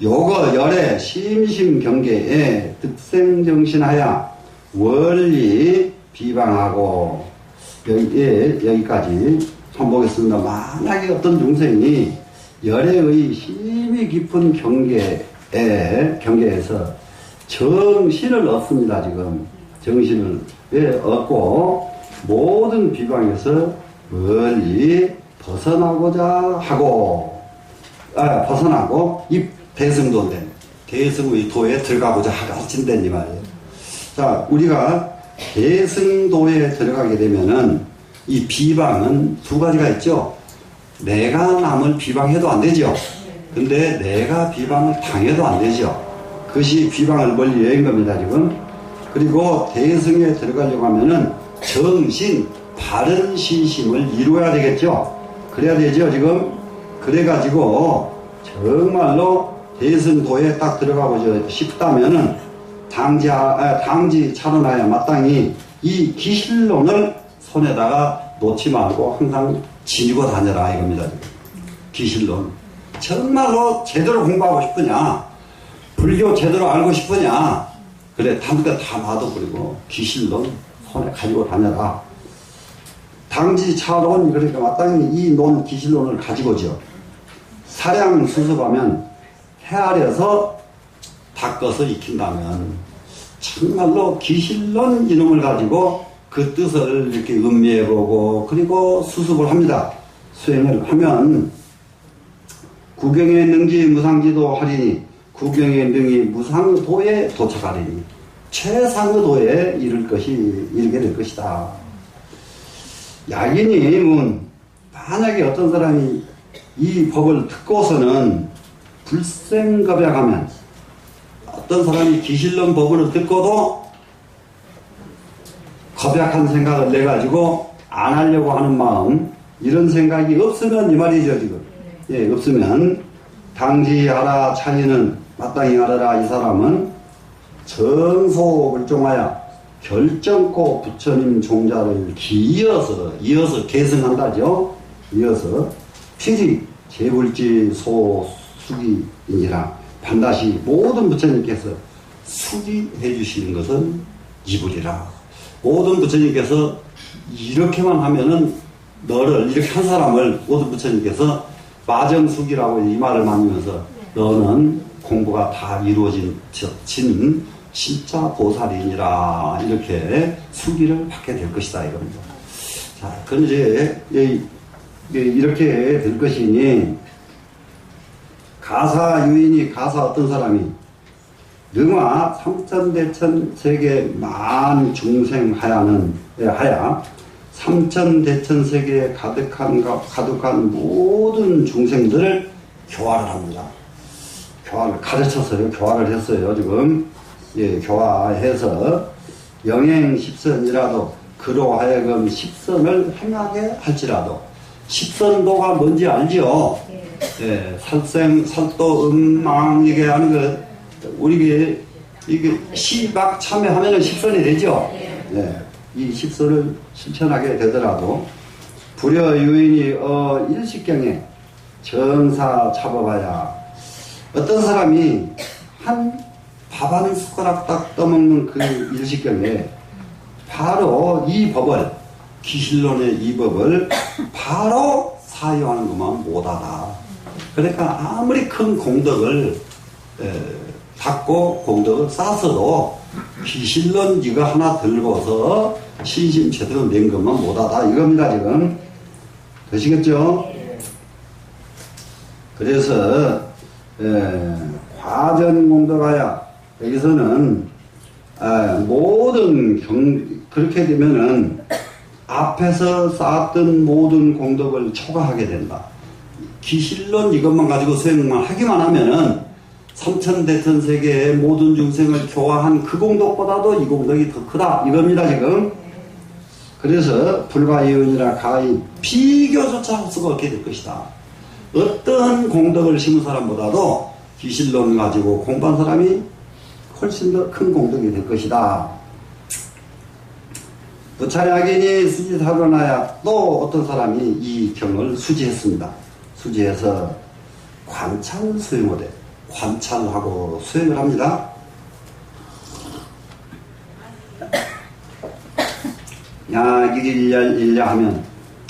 A: 요거 열애 심심경계에 득생정신하여 원리 비방하고, 여기까지 선보겠습니다. 만약에 어떤 종생이 열애의 힘이 깊은 경계에서 정신을 얻습니다, 지금. 정신을 얻고, 모든 비방에서 멀리 벗어나고, 이 대승도인데, 대승의 도에 들어가고자 하신다니 말이에요. 자, 우리가 대승도에 들어가게 되면은, 이 비방은 두 가지가 있죠. 내가 남을 비방해도 안 되죠. 근데 내가 비방을 당해도 안 되죠. 그것이 비방을 멀리 여인 겁니다, 지금. 그리고 대승에 들어가려고 하면은 정신, 바른 신심을 이루어야 되겠죠. 그래야 되죠, 지금. 그래가지고 정말로 대승도에 딱 들어가고 싶다면은 당지 차론하여 마땅히 이 기실론을 손에다가 놓지 말고 항상 지니고 다녀라, 이겁니다, 지금. 기실론. 정말로 제대로 공부하고 싶으냐, 불교 제대로 알고 싶으냐, 그래, 담배 다 놔둬버리고 기실론 손에 가지고 다녀라. 당지차론, 그러니까 마땅히 이 기실론을 가지고죠. 사량 수습하면, 헤아려서 닦아서 익힌다면 정말로 기실론 이놈을 가지고 그 뜻을 이렇게 음미해보고, 그리고 수습을 합니다. 수행을 하면 구경의 능지 무상지도 하리니, 구경의 능이 무상도에 도착하리니, 최상의 도에 이르게 될 것이다. 약인이 만약에 어떤 사람이 이 법을 듣고서는 불생겁약하면, 어떤 사람이 기실론 법을 듣고도 겁약한 생각을 내가지고 안 하려고 하는 마음, 이런 생각이 없으면 이 말이죠, 지금. 예, 없으면 당지하라 차이는 마땅히 알아라. 이 사람은 정소불종하여 결정코 부처님 종자를 이어서 계승한다죠. 이어서 필히 재불지 소수기이니라. 반드시 모든 부처님께서 수기해 주시는 것은 이불이라. 모든 부처님께서 이렇게만 하면은 너를, 이렇게 한 사람을 모든 부처님께서 마정수기라고 이 말을 만들면서 너는 공부가 다 이루어진 진짜 보살이니라, 이렇게 수기를 받게 될 것이다, 이겁니다. 자, 그럼 이제 이렇게 될 것이니, 가사 유인이, 가사 어떤 사람이 능화 삼천대천 세계 만 중생 하야 삼천대천 세계에 가득한 모든 중생들을 교화를 합니다. 교화를 가르쳤어요. 교화를 했어요. 지금 예, 교화해서 영행 십선이라도 그로 하여금 십선을 행하게 할지라도 십선도가 뭔지 알죠? 예, 살생, 살도, 음망 이게 하는 것 우리 이게 시박 참여하면은 십선이 되죠? 예, 이 십선을 실천하게 되더라도 불여 유인이 일식경에 정사 잡아봐야 어떤 사람이 밥 한 숟가락 딱 떠먹는 그 일식경에 바로 이 법을 기실론의 이 법을 바로 사유하는 것만 못하다. 그러니까 아무리 큰 공덕을 닦고 공덕을 쌓아서도 기실론 이거 하나 들고서 신심체대로 낸 것만 못하다 이겁니다. 지금 되시겠죠? 그래서 과전공덕하야 여기서는 모든 그렇게 되면은 앞에서 쌓았던 모든 공덕을 초과하게 된다. 기실론 이것만 가지고 수행만 하기만 하면은 삼천대천 세계의 모든 중생을 교화한 그 공덕보다도 이 공덕이 더 크다 이겁니다. 지금. 그래서 불가이언이라 가히 비교조차 할 수가 없게 될 것이다. 어떤 공덕을 심은 사람보다도 기실론 가지고 공부한 사람이 훨씬 더 큰 공덕이 될 것이다. 부차량인이 수지하고 나야 또 어떤 사람이 이 경을 수지했습니다. 수지해서 관찰 수행을 해. 관찰하고 수행을 합니다. 야, 일야 하면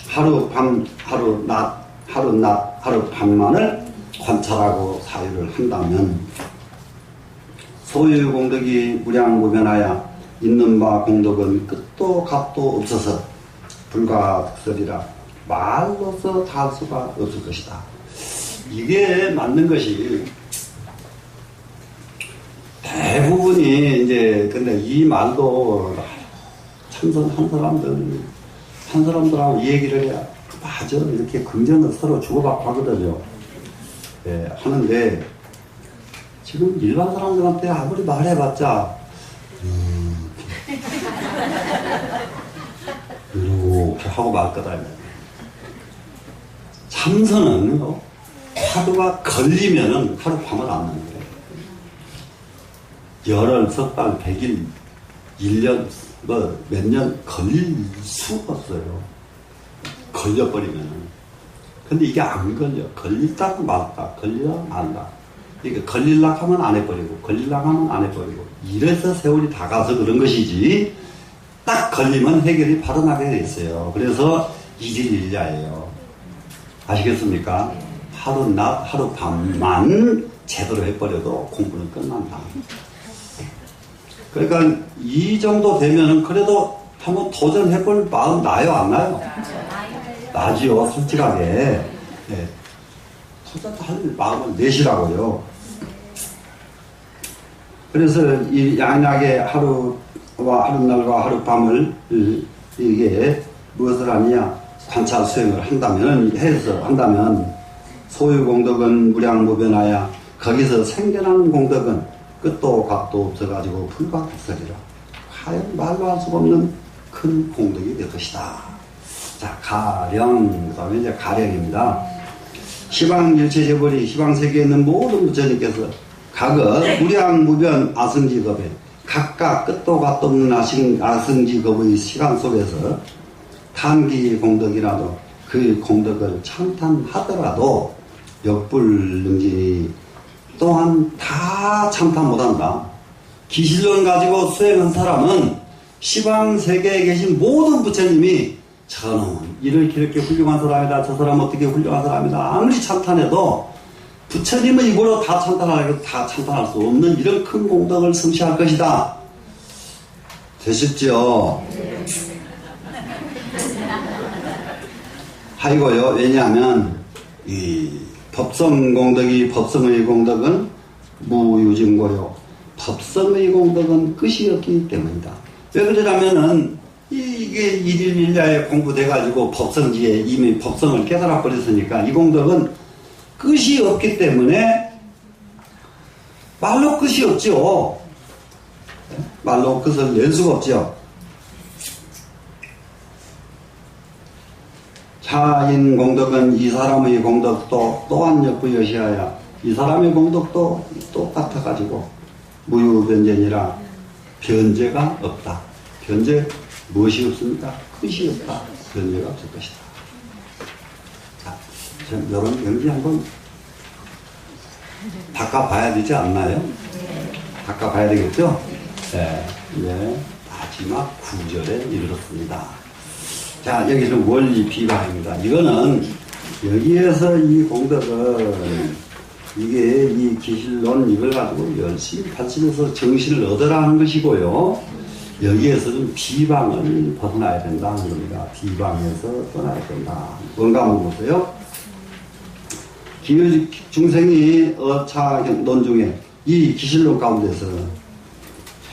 A: 하루 밤, 하루 낮, 하루 밤만을 관찰하고 사유를 한다면 소유 공덕이 무량무변하여 있는 바 공덕은 끝도 값도 없어서 불가득설이라 말로서 다 할 수가 없을 것이다. 이게 맞는 것이 대부분이 이제 근데 이 말도 참선 한 사람들하고 이 얘기를 해야 맞아 이렇게 긍정을 서로 주고받고 하거든요. 예, 하는데 지금 일반 사람들한테 아무리 말해봤자 이렇게 하고 말 거다. 참선은 화두가 걸리면은 하루 밤을 안 나는 거예요. 열흘, 석 달, 100일, 1년, 몇 년 걸릴 수가 없어요. 걸려버리면은. 근데 이게 안 걸려. 걸릴다고 말다. 걸리다 말다. 이게 걸릴라 하면 안 해버리고, 걸릴라 하면 안 해버리고. 이래서 세월이 다 가서 그런 것이지, 딱 걸리면 해결이 바로 나게 돼 있어요. 그래서 이질일야예요. 아시겠습니까? 하루 낮, 하루 밤만 제대로 해버려도 공부는 끝난다. 그러니까 이 정도 되면은 그래도 한번 도전해볼 마음 나요, 안 나요? 나지요, 솔직하게. 네. 도전할 마음을 내시라고요. 그래서 이 양약의 하루와 하루날과 하루밤을 이게 무엇을 하느냐? 관찰 수행을 한다면 소유공덕은 무량무변하여 거기서 생겨나는 공덕은 끝도 값도 없어가지고 불가득설이라 과연 말로 할 수가 없는 큰 공덕이 될 것이다. 자, 가령, 그 다음에 이제 가령입니다. 시방일체재벌이 시방세계에 있는 모든 부처님께서 각각 무량무변 아승지겁에 각각 끝도 값도 없는 아승지겁의 시간 속에서 탄기 공덕이라도 그 공덕을 참탄하더라도 역불능지 또한 다 참탄 못한다. 기실론 가지고 수행한 사람은 시방세계에 계신 모든 부처님이 저놈은 이렇게 훌륭한 사람이다. 저 사람 어떻게 훌륭한 사람이다. 아무리 참탄해도 부처님의 입으로 다 참탄할 수 없는 이런 큰 공덕을 성취할 것이다. 되셨죠? 하이고요. 왜냐하면 이 법성공덕이 법성의 공덕은 무유증고요. 법성의 공덕은 끝이 없기 때문이다. 왜 그러냐면은 이게 일일일야에 공부돼가지고 법성지에 이미 법성을 깨달아 버렸으니까 이 공덕은 끝이 없기 때문에 말로 끝이 없죠. 말로 끝을 낼 수가 없죠. 자인 공덕은 이 사람의 공덕도 또한 역부여시하야 이 사람의 공덕도 똑같아가지고 무유변전이라 변제가 없다. 변제 무엇이 없습니까? 끝이 없다. 변제가 없을 것이다. 자, 여러분 연기 한번 닦아봐야 되지 않나요? 닦아봐야 되겠죠? 네, 이제 마지막 9절에 이르렀습니다. 자, 여기서는 원리 비방입니다. 이거는 여기에서 이 공덕은 이게 이 기실론 이걸 가지고 열심히 발전해서 정신을 얻으라 하는 것이고요. 여기에서는 비방을 벗어나야 된다 하는 겁니다. 비방에서 떠나야 된다. 뭔가 보세요. 중생이 어차논 중에 이 기실론 가운데서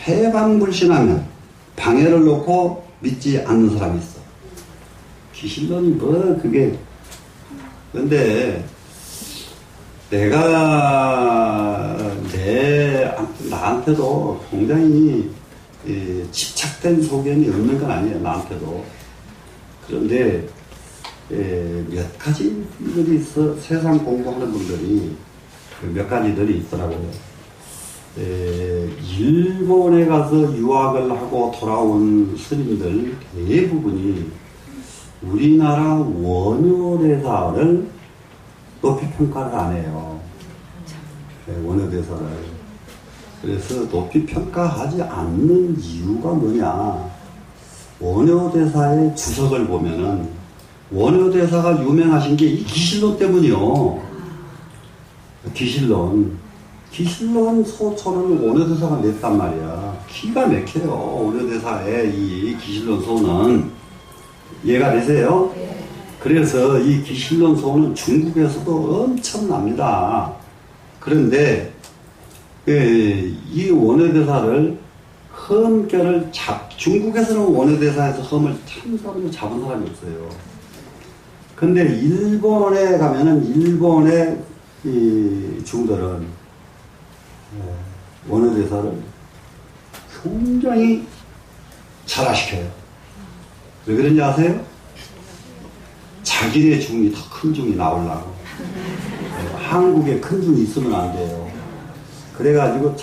A: 해방불신하면 방해를 놓고 믿지 않는 사람이 있어. 기실론이 뭐 그게 근데 내가 나한테도 굉장히 집착된 소견이 없는 건 아니에요. 나한테도. 그런데 몇 가지 분들이 있어. 세상 공부하는 분들이 몇 가지들이 있더라고요. 일본에 가서 유학을 하고 돌아온 스님들 대부분이 우리나라 원효대사를 높이 평가를 안 해요. 원효대사를. 그래서 높이 평가하지 않는 이유가 뭐냐. 원효대사의 주석을 보면은 원효대사가 유명하신 게 이 기실론 때문이요. 기실론 소초를 원효대사가 냈단 말이야. 기가 막혀요. 원효대사의 이 기실론 소는. 이해가 되세요? 그래서 이 기실론 소는 중국에서도 엄청납니다. 그런데 이 원효대사를 험결을 중국에서는 원효대사에서 험을 참 잡은 사람이 없어요. 근데 일본에 가면은 일본의 이 중들은 원효대사를 굉장히 잘하시켜요. 왜 그런지 아세요? 자기네 중이 더 큰 중이 나오려고. 한국에 큰 중이 있으면 안 돼요. 그래가지고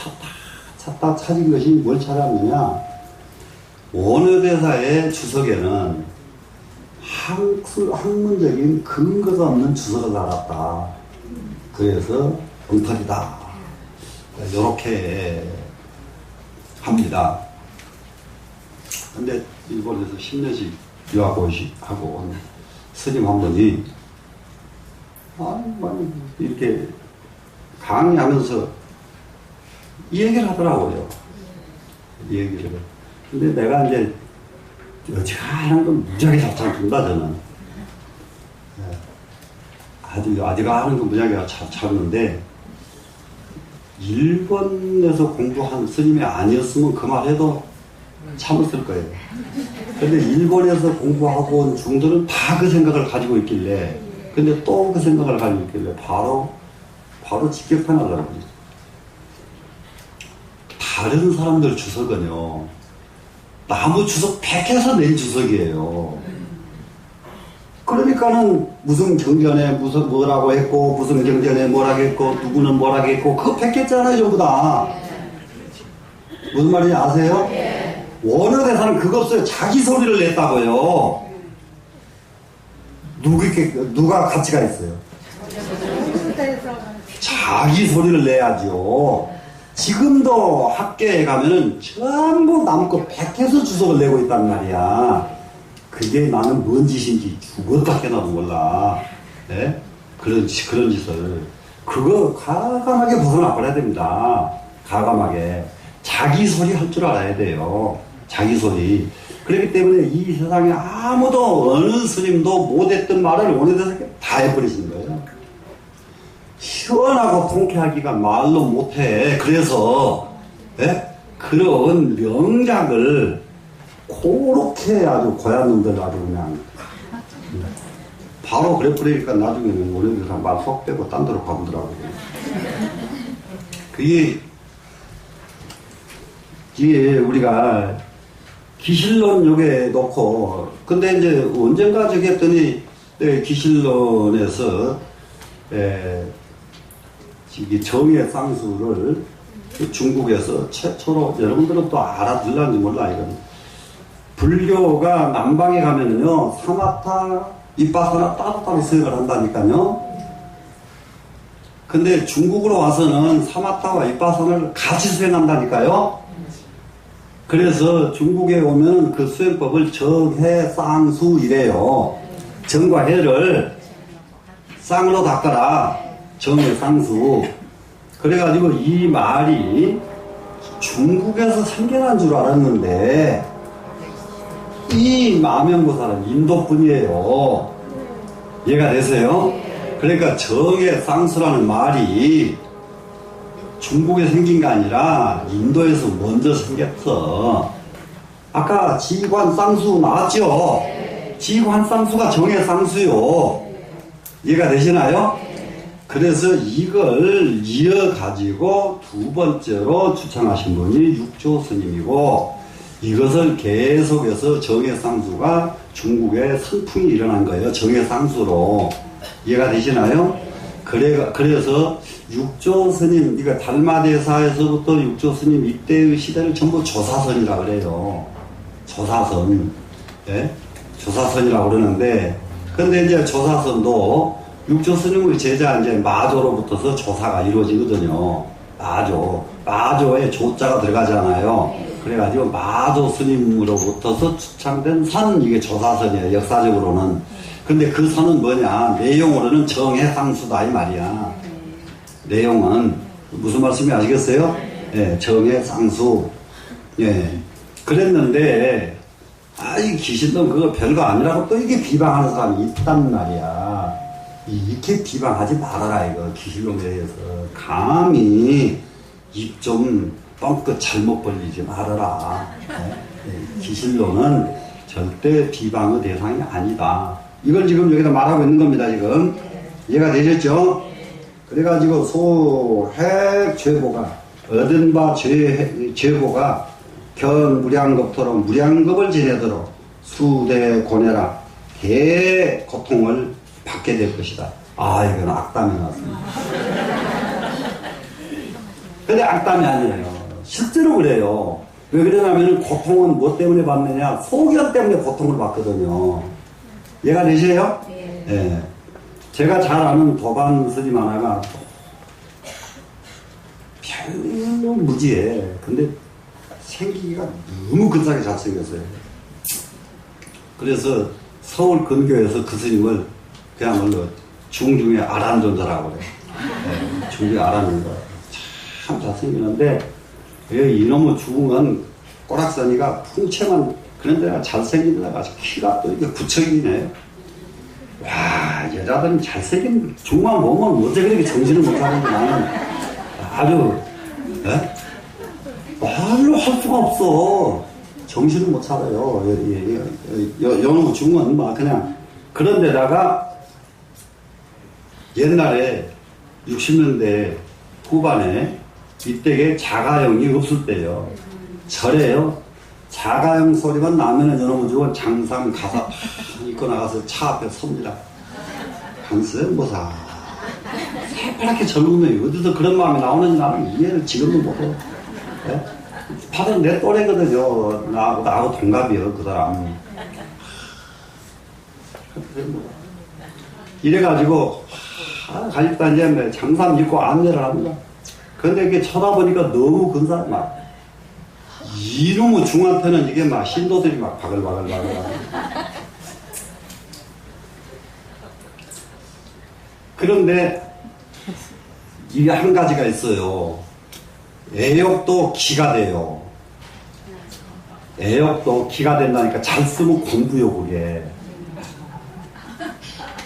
A: 찾다 찾은 것이 뭘 찾았느냐. 원효대사의 주석에는 학문적인 근거가 없는 주석을 달았다. 그래서 엉터리다. 이렇게 합니다. 근데 일본에서 10년씩 유학하고 온 스님 한 분이 이렇게 강의하면서 이 얘기를 하더라고요. 이 얘기를. 근데 내가 이제 어지간한 건 무지하게 잘 준다, 저는. 아직 하는 건 무지하게 잘 찾는데, 일본에서 공부한 스님이 아니었으면 그 말 해도 참았을 거예요. 근데 일본에서 공부하고 온 중들은 다 그 생각을 가지고 있길래, 근데 또 그 생각을 가지고 있길래, 바로 직격탄하려고 그러죠. 다른 사람들 주석은요, 나무 주석 팩해서 낸 주석이에요. 그러니까는 무슨 경전에 무슨 뭐라고 했고, 무슨 경전에 뭐라고 했고, 누구는 뭐라고 했고, 그거 팩했잖아요, 전부 다. 무슨 말인지 아세요? 원효대사는 그거 없어요. 자기 소리를 냈다고요. 누가 가치가 있어요? 자기 소리를 내야지요. 지금도 학교에 가면은 전부 남의 거 팩해서 주석을 내고 있단 말이야. 그게 나는 뭔 짓인지 죽어밖에 나도 몰라. 네? 그런 짓을. 그거 가감하게 벗어나 버려야 됩니다. 가감하게. 자기 소리 할 줄 알아야 돼요. 자기 소리. 그렇기 때문에 이 세상에 아무도 어느 스님도 못했던 말을 원효대사가 다 해버리시는 거예요. 시원하고 통쾌하기가 말로 못해. 그래서 예? 그런 명작을 그렇게 아주 고얀 놈들 아주 그냥 바로 그래버리니까 나중에는 우리들 말속 빼고 딴 데로 가보더라고요. 그게 우리가 기실론 요게 놓고 근데 이제 언젠가 저기 했더니 기실론에서 정의 쌍수를 중국에서 최초로 여러분들은 또 알아들는지 몰라 이건 불교가 남방에 가면은요 사마타 이빠사나 따로따로 수행을 한다니까요. 근데 중국으로 와서는 사마타와 이빠사나를 같이 수행한다니까요. 그래서 중국에 오면 그 수행법을 정해 쌍수 이래요. 정과 해를 쌍으로 닦아라. 정해 쌍수. 그래가지고 이 말이 중국에서 생겨난 줄 알았는데 이 마명보살은 인도 분이에요. 이해가 되세요? 그러니까 정해 쌍수라는 말이 중국에 생긴 게 아니라 인도에서 먼저 생겼어. 아까 지관 쌍수 나왔죠? 지관 쌍수가 정해 쌍수요. 이해가 되시나요? 그래서 이걸 이어가지고 두 번째로 추천하신 분이 육조 스님이고 이것을 계속해서 정해쌍수가 중국에 선풍이 일어난 거예요. 정해쌍수로. 이해가 되시나요? 그래서 육조 스님, 그러니까 달마대사에서부터 육조 스님 이때의 시대를 전부 조사선이라고 그래요. 조사선. 예? 조사선이라고 그러는데, 근데 이제 조사선도 육조 스님의 제자 이제 마조로부터서 조사가 이루어지거든요. 마조에 조자가 들어가잖아요. 그래가지고 마조 스님으로부터서 추창된 선, 이게 조사선이에요. 역사적으로는. 근데 그 선은 뭐냐? 내용으로는 정해쌍수다 이 말이야. 내용은 무슨 말씀이 아시겠어요? 예, 정해쌍수. 예. 그랬는데 이 귀신놈 그거 별거 아니라고 또 이게 비방하는 사람이 있단 말이야. 이렇게 비방하지 말아라 이거 귀신놈에 대해서. 감히 입 좀 뻥끗 잘못 벌리지 말아라. 예, 귀신론은 절대 비방의 대상이 아니다. 이걸 지금 여기다 말하고 있는 겁니다, 지금. 이해가 되셨죠? 그래가지고 소핵 죄보가, 얻은 바 죄보가 견무량겁토록 무량겁을 지내도록 수대 고뇌라 대고통을 받게 될 것이다. 이건 악담이 나왔습니다. 근데 악담이 아니에요. 실제로 그래요. 왜 그러냐면 고통은 뭐 때문에 받느냐? 소견 때문에 고통을 받거든요. 이해가 되세요? 네. 예. 제가 잘 아는 도반 스님 하나가 별로 무지해. 근데 생기기가 너무 근사하게 잘생겼어요. 그래서 서울 근교에서 그 스님을 그야말로 중중에 아란존자라고 그래. 예, 중중에 아란존자. 참 잘생기는데 이놈의 죽은 꼬락서니가 풍채만 그런데 잘생긴 데가 키가 또 이게 구척이네. 와, 여자들은 잘생긴 중만 보면 어째 그렇게 정신을 못 차리는지 나는 아주 말로 할 수가 없어. 정신을 못 차려요. 요놈의 중은 막 그냥 그런 데다가 옛날에 60년대 후반에 이때에 자가용이 없을 때요. 절에요. 자가용 소리만 나면은 여러분 주고 장상 가사 입고 나가서 차 앞에 섭니다. 한승 뭐사 새파랗게 젊은 놈이 어디서 그런 마음이 나오는지 나는 이해를 지금도 못해. 네? 파는 내 또래거든요. 나하고 동갑이요 그 사람. 이래가지고 갈릭다 이제 장상 입고 안내를 합니다. 근데 이게 쳐다보니까 너무 근사해 막. 이놈의 중한테는 이게 막 신도들이 막 바글바글. 그런데 이게 한 가지가 있어요. 애욕도 기가 돼요. 애욕도 기가 된다니까 잘 쓰면 공부요 그게.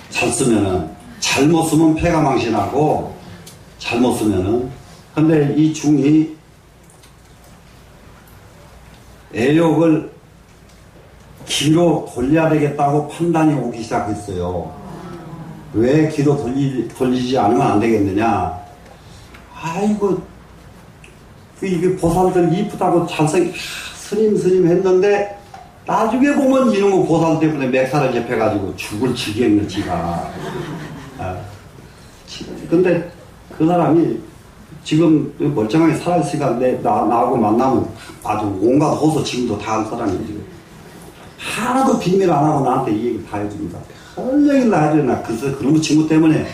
A: 잘 쓰면은 잘못 쓰면 폐가망신하고 잘못 쓰면은 근데 이 중이 애욕을 기로 돌려야 되겠다고 판단이 오기 시작했어요. 왜 기로 돌리지 않으면 안 되겠느냐? 아이고, 이게 보살들 이쁘다고 스님 했는데, 나중에 보면 이놈의 보살 때문에 맥살을 잡혀가지고 죽을 지경을 지가. 근데 그 사람이 지금 멀쩡하게 살아있으니까 나하고 만나면 아주 온갖 호소 지금도 다 할 사람이에요. 지금. 하나도 비밀 안 하고 나한테 이 얘기 다 해줍니다. 할 얘기를 다 해줘요. 그런 친구 때문에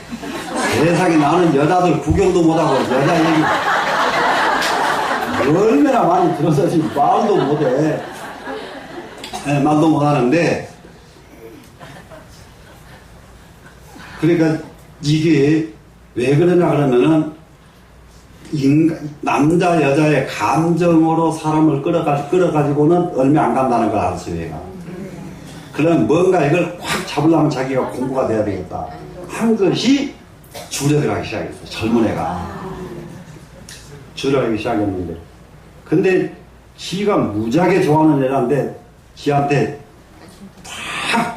A: 세상에 나는 여자들 구경도 못하고 여자 얘기 얼마나 많이 들어서 지금 말도 못해. 네, 말도 못하는데, 그러니까 이게 왜 그러냐 그러면은 남자 여자의 감정으로 사람을 끌어가지고는 얼마 안 간다는 걸 알았어요. 얘가. 그럼 뭔가 이걸 확 잡으려면 자기가 공부가 돼야 되겠다 한 것이 주력을 하기 시작했어요. 젊은 애가 주력을 하기 시작했는데, 근데 지가 무지하게 좋아하는 애라는데 지한테 탁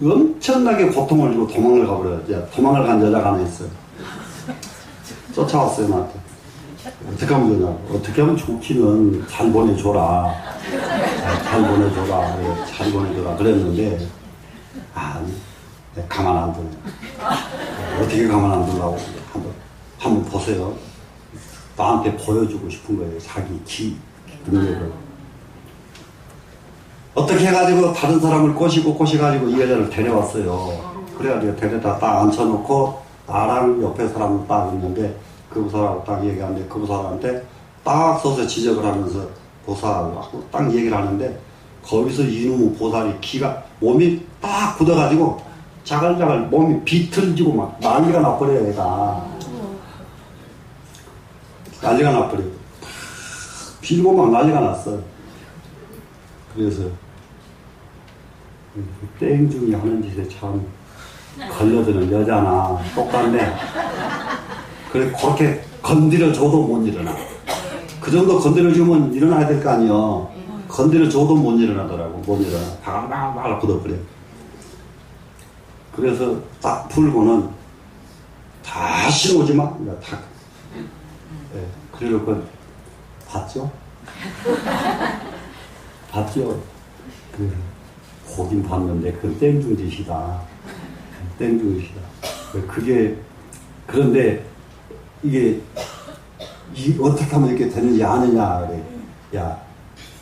A: 엄청나게 고통을 주고 도망을 가버려요. 도망을 간 여자가 하나 있어요. 쫓아왔어요. 나한테. 어떻게 하면 되냐고. 어떻게 하면 좋기는 잘 보내줘라. 잘 보내줘라. 잘 보내줘라. 그랬는데, 가만 안 두네. 어떻게 가만 안 두려고. 한번 보세요. 나한테 보여주고 싶은 거예요. 자기 능력을. 어떻게 해가지고 다른 사람을 꼬시가지고 이 여자를 데려왔어요. 그래가지고 데려다 딱 앉혀놓고 나랑 옆에 사람 딱 있는데 그 보살하고 딱 얘기하는데 그 보살한테 딱 서서 지적을 하면서 보살하고 딱 얘기를 하는데 거기서 이놈의 보살이 몸이 딱 굳어가지고 자글자글 몸이 비틀지고 막 난리가 나버려요. 얘가 난리가 나버려요. 빌고 막 난리가 났어. 그래서 땡중이 하는 짓에 참 걸려드는 여자나 똑같네. 그래 그렇게 건드려줘도 못 일어나. 그 정도 건드려주면 일어나야 될 거 아니여. 건드려줘도 못 일어나더라고. 못 일어나. 바글바글 굳어버려. 그래서 딱 풀고는 다시 오지 마. 딱. 네, 그래놓고 봤죠? 봤죠? 보긴 봤는데 그건 땡중 짓이다. 땡중 짓이다. 그게 그런데 이게 어떻게 하면 이렇게 되는지 아느냐 그래. 야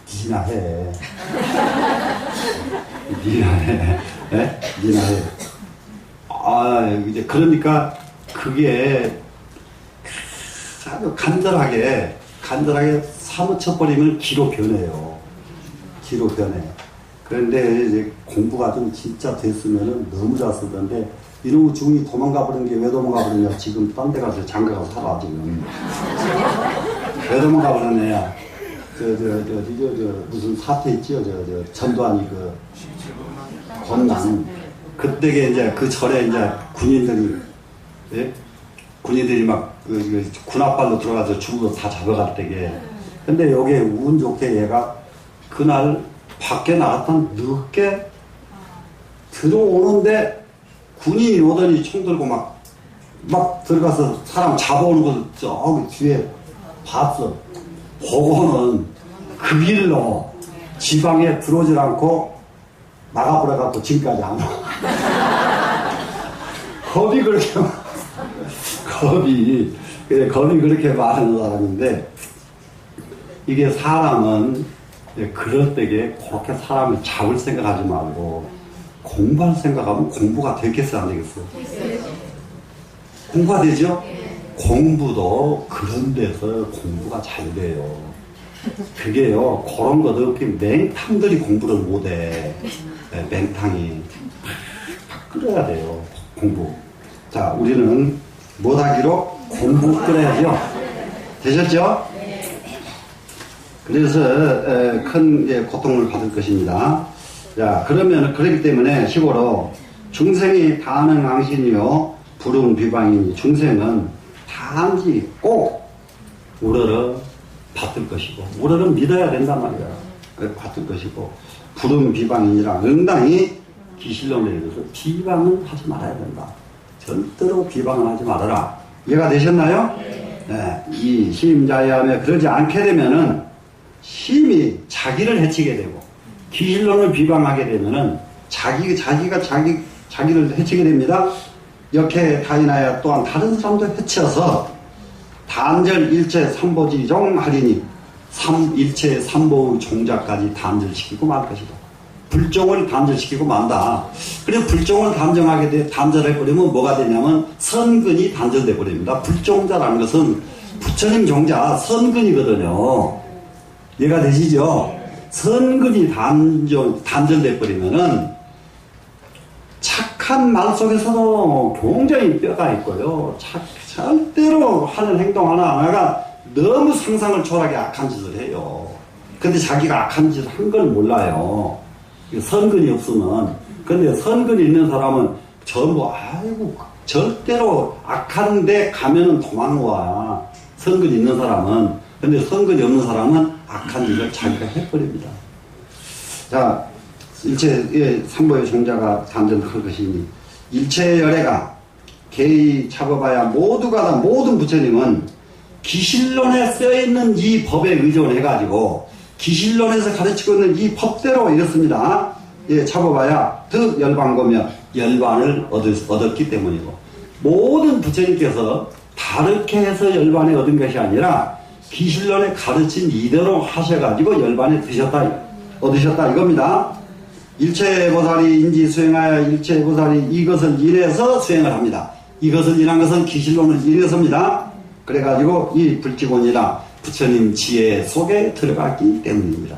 A: 니나 해. 니나 해. 네? 니나 해. 이제 그러니까 그게 아주 간절하게 사무쳐버리면 기로 변해요. 기로 변해. 그런데 이제 공부가 좀 진짜 됐으면은 너무 잘 쓰던데, 이놈의 중이 도망가 버린 게 왜 도망가 버렸냐? 지금 딴 데 가서 장가 가서 살아, 지금. 왜 도망가 버렸냐? 무슨 사태 있지요? 전두환이 건난. 그때게 이제 그 절에 이제 군인들이, 예? 군인들이 막 군합발로 들어가서 중으로 다 잡아갈 때게. 근데 여기에 운 좋게 얘가 그날 밖에 나갔던 늦게 들어오는데 군인이 오더니 총 들고 막 들어가서 사람 잡아오는 걸 저기 뒤에 봤어. 보고는 그 길로 지방에 들어오질 않고 나가버려갖고 지금까지 안 와. 겁이 그렇게 많은 사람인데, 이게 사람은 그럴 때에 그렇게 사람을 잡을 생각하지 말고 공부할 생각하면 공부가 되겠어, 안 되겠어? 공부가 되죠? 공부도 그런 데서 공부가 잘 돼요. 그게요, 그런 것도 맹탕들이 공부를 못해. 맹탕이 팍 끓여야 돼요, 공부. 자, 우리는 못하기로 공부 끓여야죠. 되셨죠? 그래서 큰 고통을 받을 것입니다. 자, 그러면 그렇기 때문에 시고로 중생이 다하는 앙신이요 불응 비방이니, 중생은 단지 꼭 우러러 받을 것이고 우러러 믿어야 된단 말이야. 받을 것이고, 불응 비방이니라 응당히 기실론에 대해서 비방은 하지 말아야 된다. 절대로 비방을 하지 말아라. 이해가 되셨나요? 네. 이 시임자야하며 그러지 않게 되면은 심히 자기를 해치게 되고, 기실론을 비방하게 되면은 자기가 자기를 해치게 됩니다. 역해 타인하여 또한 다른 사람도 해치어서 단절 일체 삼보지종 하리니 일체 삼보의 종자까지 단절시키고 말 것이다. 불종을 단절시키고 만다. 그래 불종을 단절해버리면 뭐가 되냐면 선근이 단절돼 버립니다. 불종자라는 것은 부처님 종자 선근이거든요. 이해가 되시죠? 선근이 단절돼 버리면은 착한 말 속에서도 굉장히 뼈가 있고요. 절대로 하는 행동 하나하나가 너무 상상을 초월하게 악한 짓을 해요. 근데 자기가 악한 짓을 한 걸 몰라요. 선근이 없으면. 근데 선근이 있는 사람은 전부 아이고 절대로 악한 데 가면은 도망와. 선근이 있는 사람은. 근데 선근이 없는 사람은 악한 짓을 자기가 해버립니다. 자, 일체 삼보의 종자가 단절할 것이니 일체의 열애가 개의 잡아봐야 모두가 다 모든 부처님은 기실론에 쓰여있는 이 법에 의존해가지고 기실론에서 가르치고 있는 이 법대로 이렇습니다. 예, 잡아봐야 득 열반거며 열반을 얻었기 때문이고, 모든 부처님께서 다르게 해서 열반에 얻은 것이 아니라 기실론에 가르친 이대로 하셔가지고 열반에 얻으셨다 이겁니다. 일체보살이 인지 수행하여 일체보살이 이것을 인해서 수행을 합니다. 이것을 인한 것은 기실론을 인해서입니다. 그래가지고 이 불기곤이라 부처님 지혜 속에 들어갔기 때문입니다.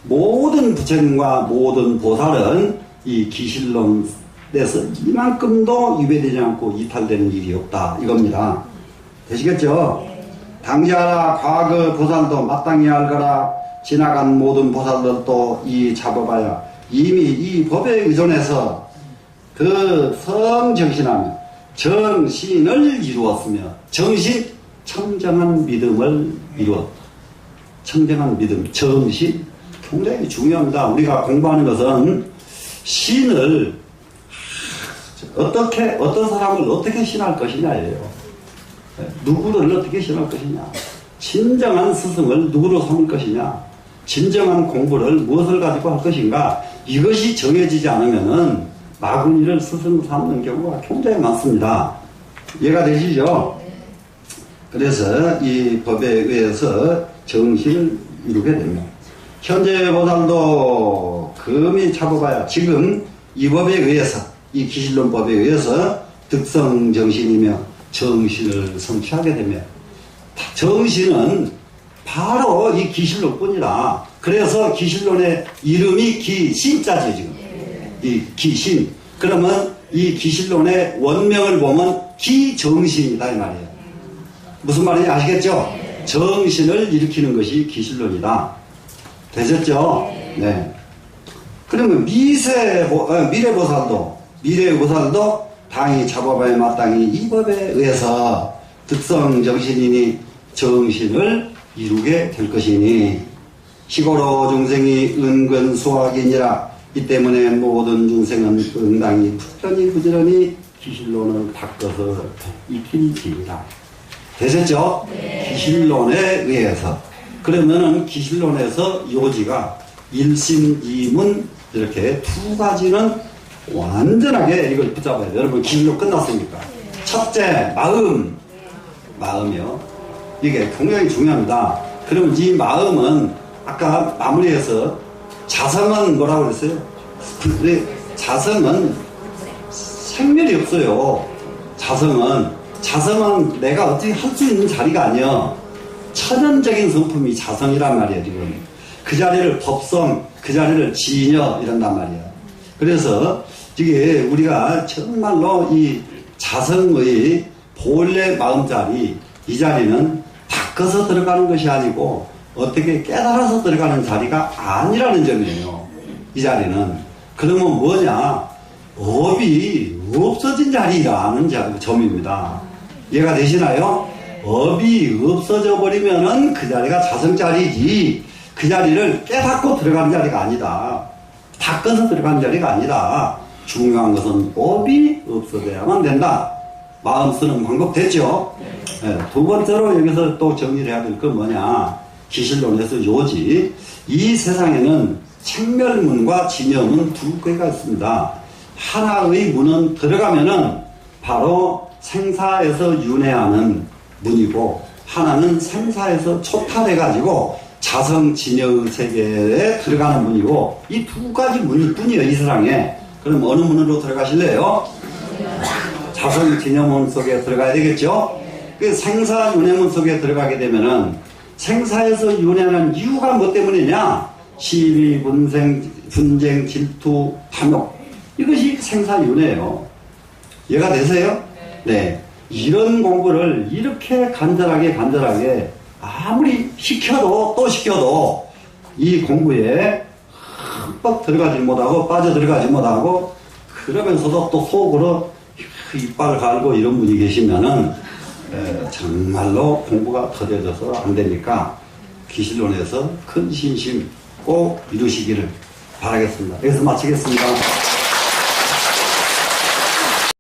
A: 모든 부처님과 모든 보살은 이 기실론에서 이만큼도 유배되지 않고 이탈되는 일이 없다 이겁니다. 되시겠죠? 당시하라 과거 보살도 마땅히 알거라. 지나간 모든 보살들도 이 잡아봐야 이미 이 법에 의존해서 그 성정신하며 정신을 이루었으며, 정신 청정한 믿음을 이루었다. 청정한 믿음, 정신 굉장히 중요합니다. 우리가 공부하는 것은 신을 어떤 사람을 어떻게 신할 것이냐예요. 누구를 어떻게 신할 것이냐, 진정한 스승을 누구로 삼을 것이냐, 진정한 공부를 무엇을 가지고 할 것인가, 이것이 정해지지 않으면은 마구니를 스승 삼는 경우가 굉장히 많습니다. 이해가 되시죠? 그래서 이 법에 의해서 정신을 이루게 됩니다. 현재 보살도 금이 잡아봐야 지금 이 법에 의해서, 이 기실론 법에 의해서 득성 정신이며 정신을 성취하게 되며, 정신은 바로 이 기실론 뿐이라. 그래서 기실론의 이름이 기신자죠, 지금. 이 기신. 그러면 이 기실론의 원명을 보면 기정신이다 이 말이에요. 무슨 말인지 아시겠죠? 정신을 일으키는 것이 기실론이다. 되셨죠? 네. 그러면 미래보살도 당이 잡아봐야 마땅히 이 법에 의해서 득성 정신이니 정신을 이루게 될 것이니, 시고로 중생이 은근 수학이니라. 이 때문에 모든 중생은 응당히 부지런히 기실론을 닦아서 익힐지니라. 되셨죠? 네. 기실론에 의해서. 그러면은 기실론에서 요지가 일심이문 이렇게 두 가지는 완전하게 이걸 붙잡아야 돼요. 여러분 기실론 끝났습니까? 네. 첫째, 마음이요. 이게 굉장히 중요합니다. 그럼 이 마음은 아까 마무리해서 자성은 뭐라고 그랬어요? 자성은 생멸이 없어요. 자성은 내가 어떻게 할 수 있는 자리가 아니야. 천연적인 성품이 자성이란 말이에요, 지금. 그 자리를 법성, 그 자리를 진여 이런단 말이야. 그래서 이게 우리가 정말로 이 자성의 본래 마음자리, 이 자리는 닦아서 들어가는 것이 아니고 어떻게 깨달아서 들어가는 자리가 아니라는 점이에요. 이 자리는. 그러면 뭐냐? 업이 없어진 자리라는 점입니다. 이해가 되시나요? 업이 없어져 버리면은 그 자리가 자성자리지, 그 자리를 깨닫고 들어가는 자리가 아니다. 바꿔서 들어가는 자리가 아니다. 중요한 것은 법이 없어져야만 된다. 마음 쓰는 방법 됐죠? 네, 두 번째로 여기서 또 정리를 해야 될 건 뭐냐. 기실론에서 요지. 이 세상에는 생멸문과 진여문 두 개가 있습니다. 하나의 문은 들어가면은 바로 생사에서 윤회하는 문이고, 하나는 생사에서 초탈해가지고 자성진여의 세계에 들어가는 문이고, 이 두 가지 문일 뿐이에요, 이 세상에. 그럼 어느 문으로 들어가실래요? 자성진여문 속에 들어가야 되겠죠? 그 생사윤회문 속에 들어가게 되면은 생사에서 윤회하는 이유가 뭐 때문이냐? 시비, 분쟁, 질투, 탐욕. 이것이 생사윤회예요. 이해가 되세요? 네. 이런 공부를 이렇게 간절하게 아무리 시켜도 또 시켜도 이 공부에 흠뻑 들어가지 못하고 빠져들어가지 못하고, 그러면서도 또 속으로 이빨을 갈고 이런 분이 계시면은 정말로 공부가 더뎌져서 안 되니까 기실론에서 큰 신심 꼭 이루시기를 바라겠습니다. 여기서 마치겠습니다.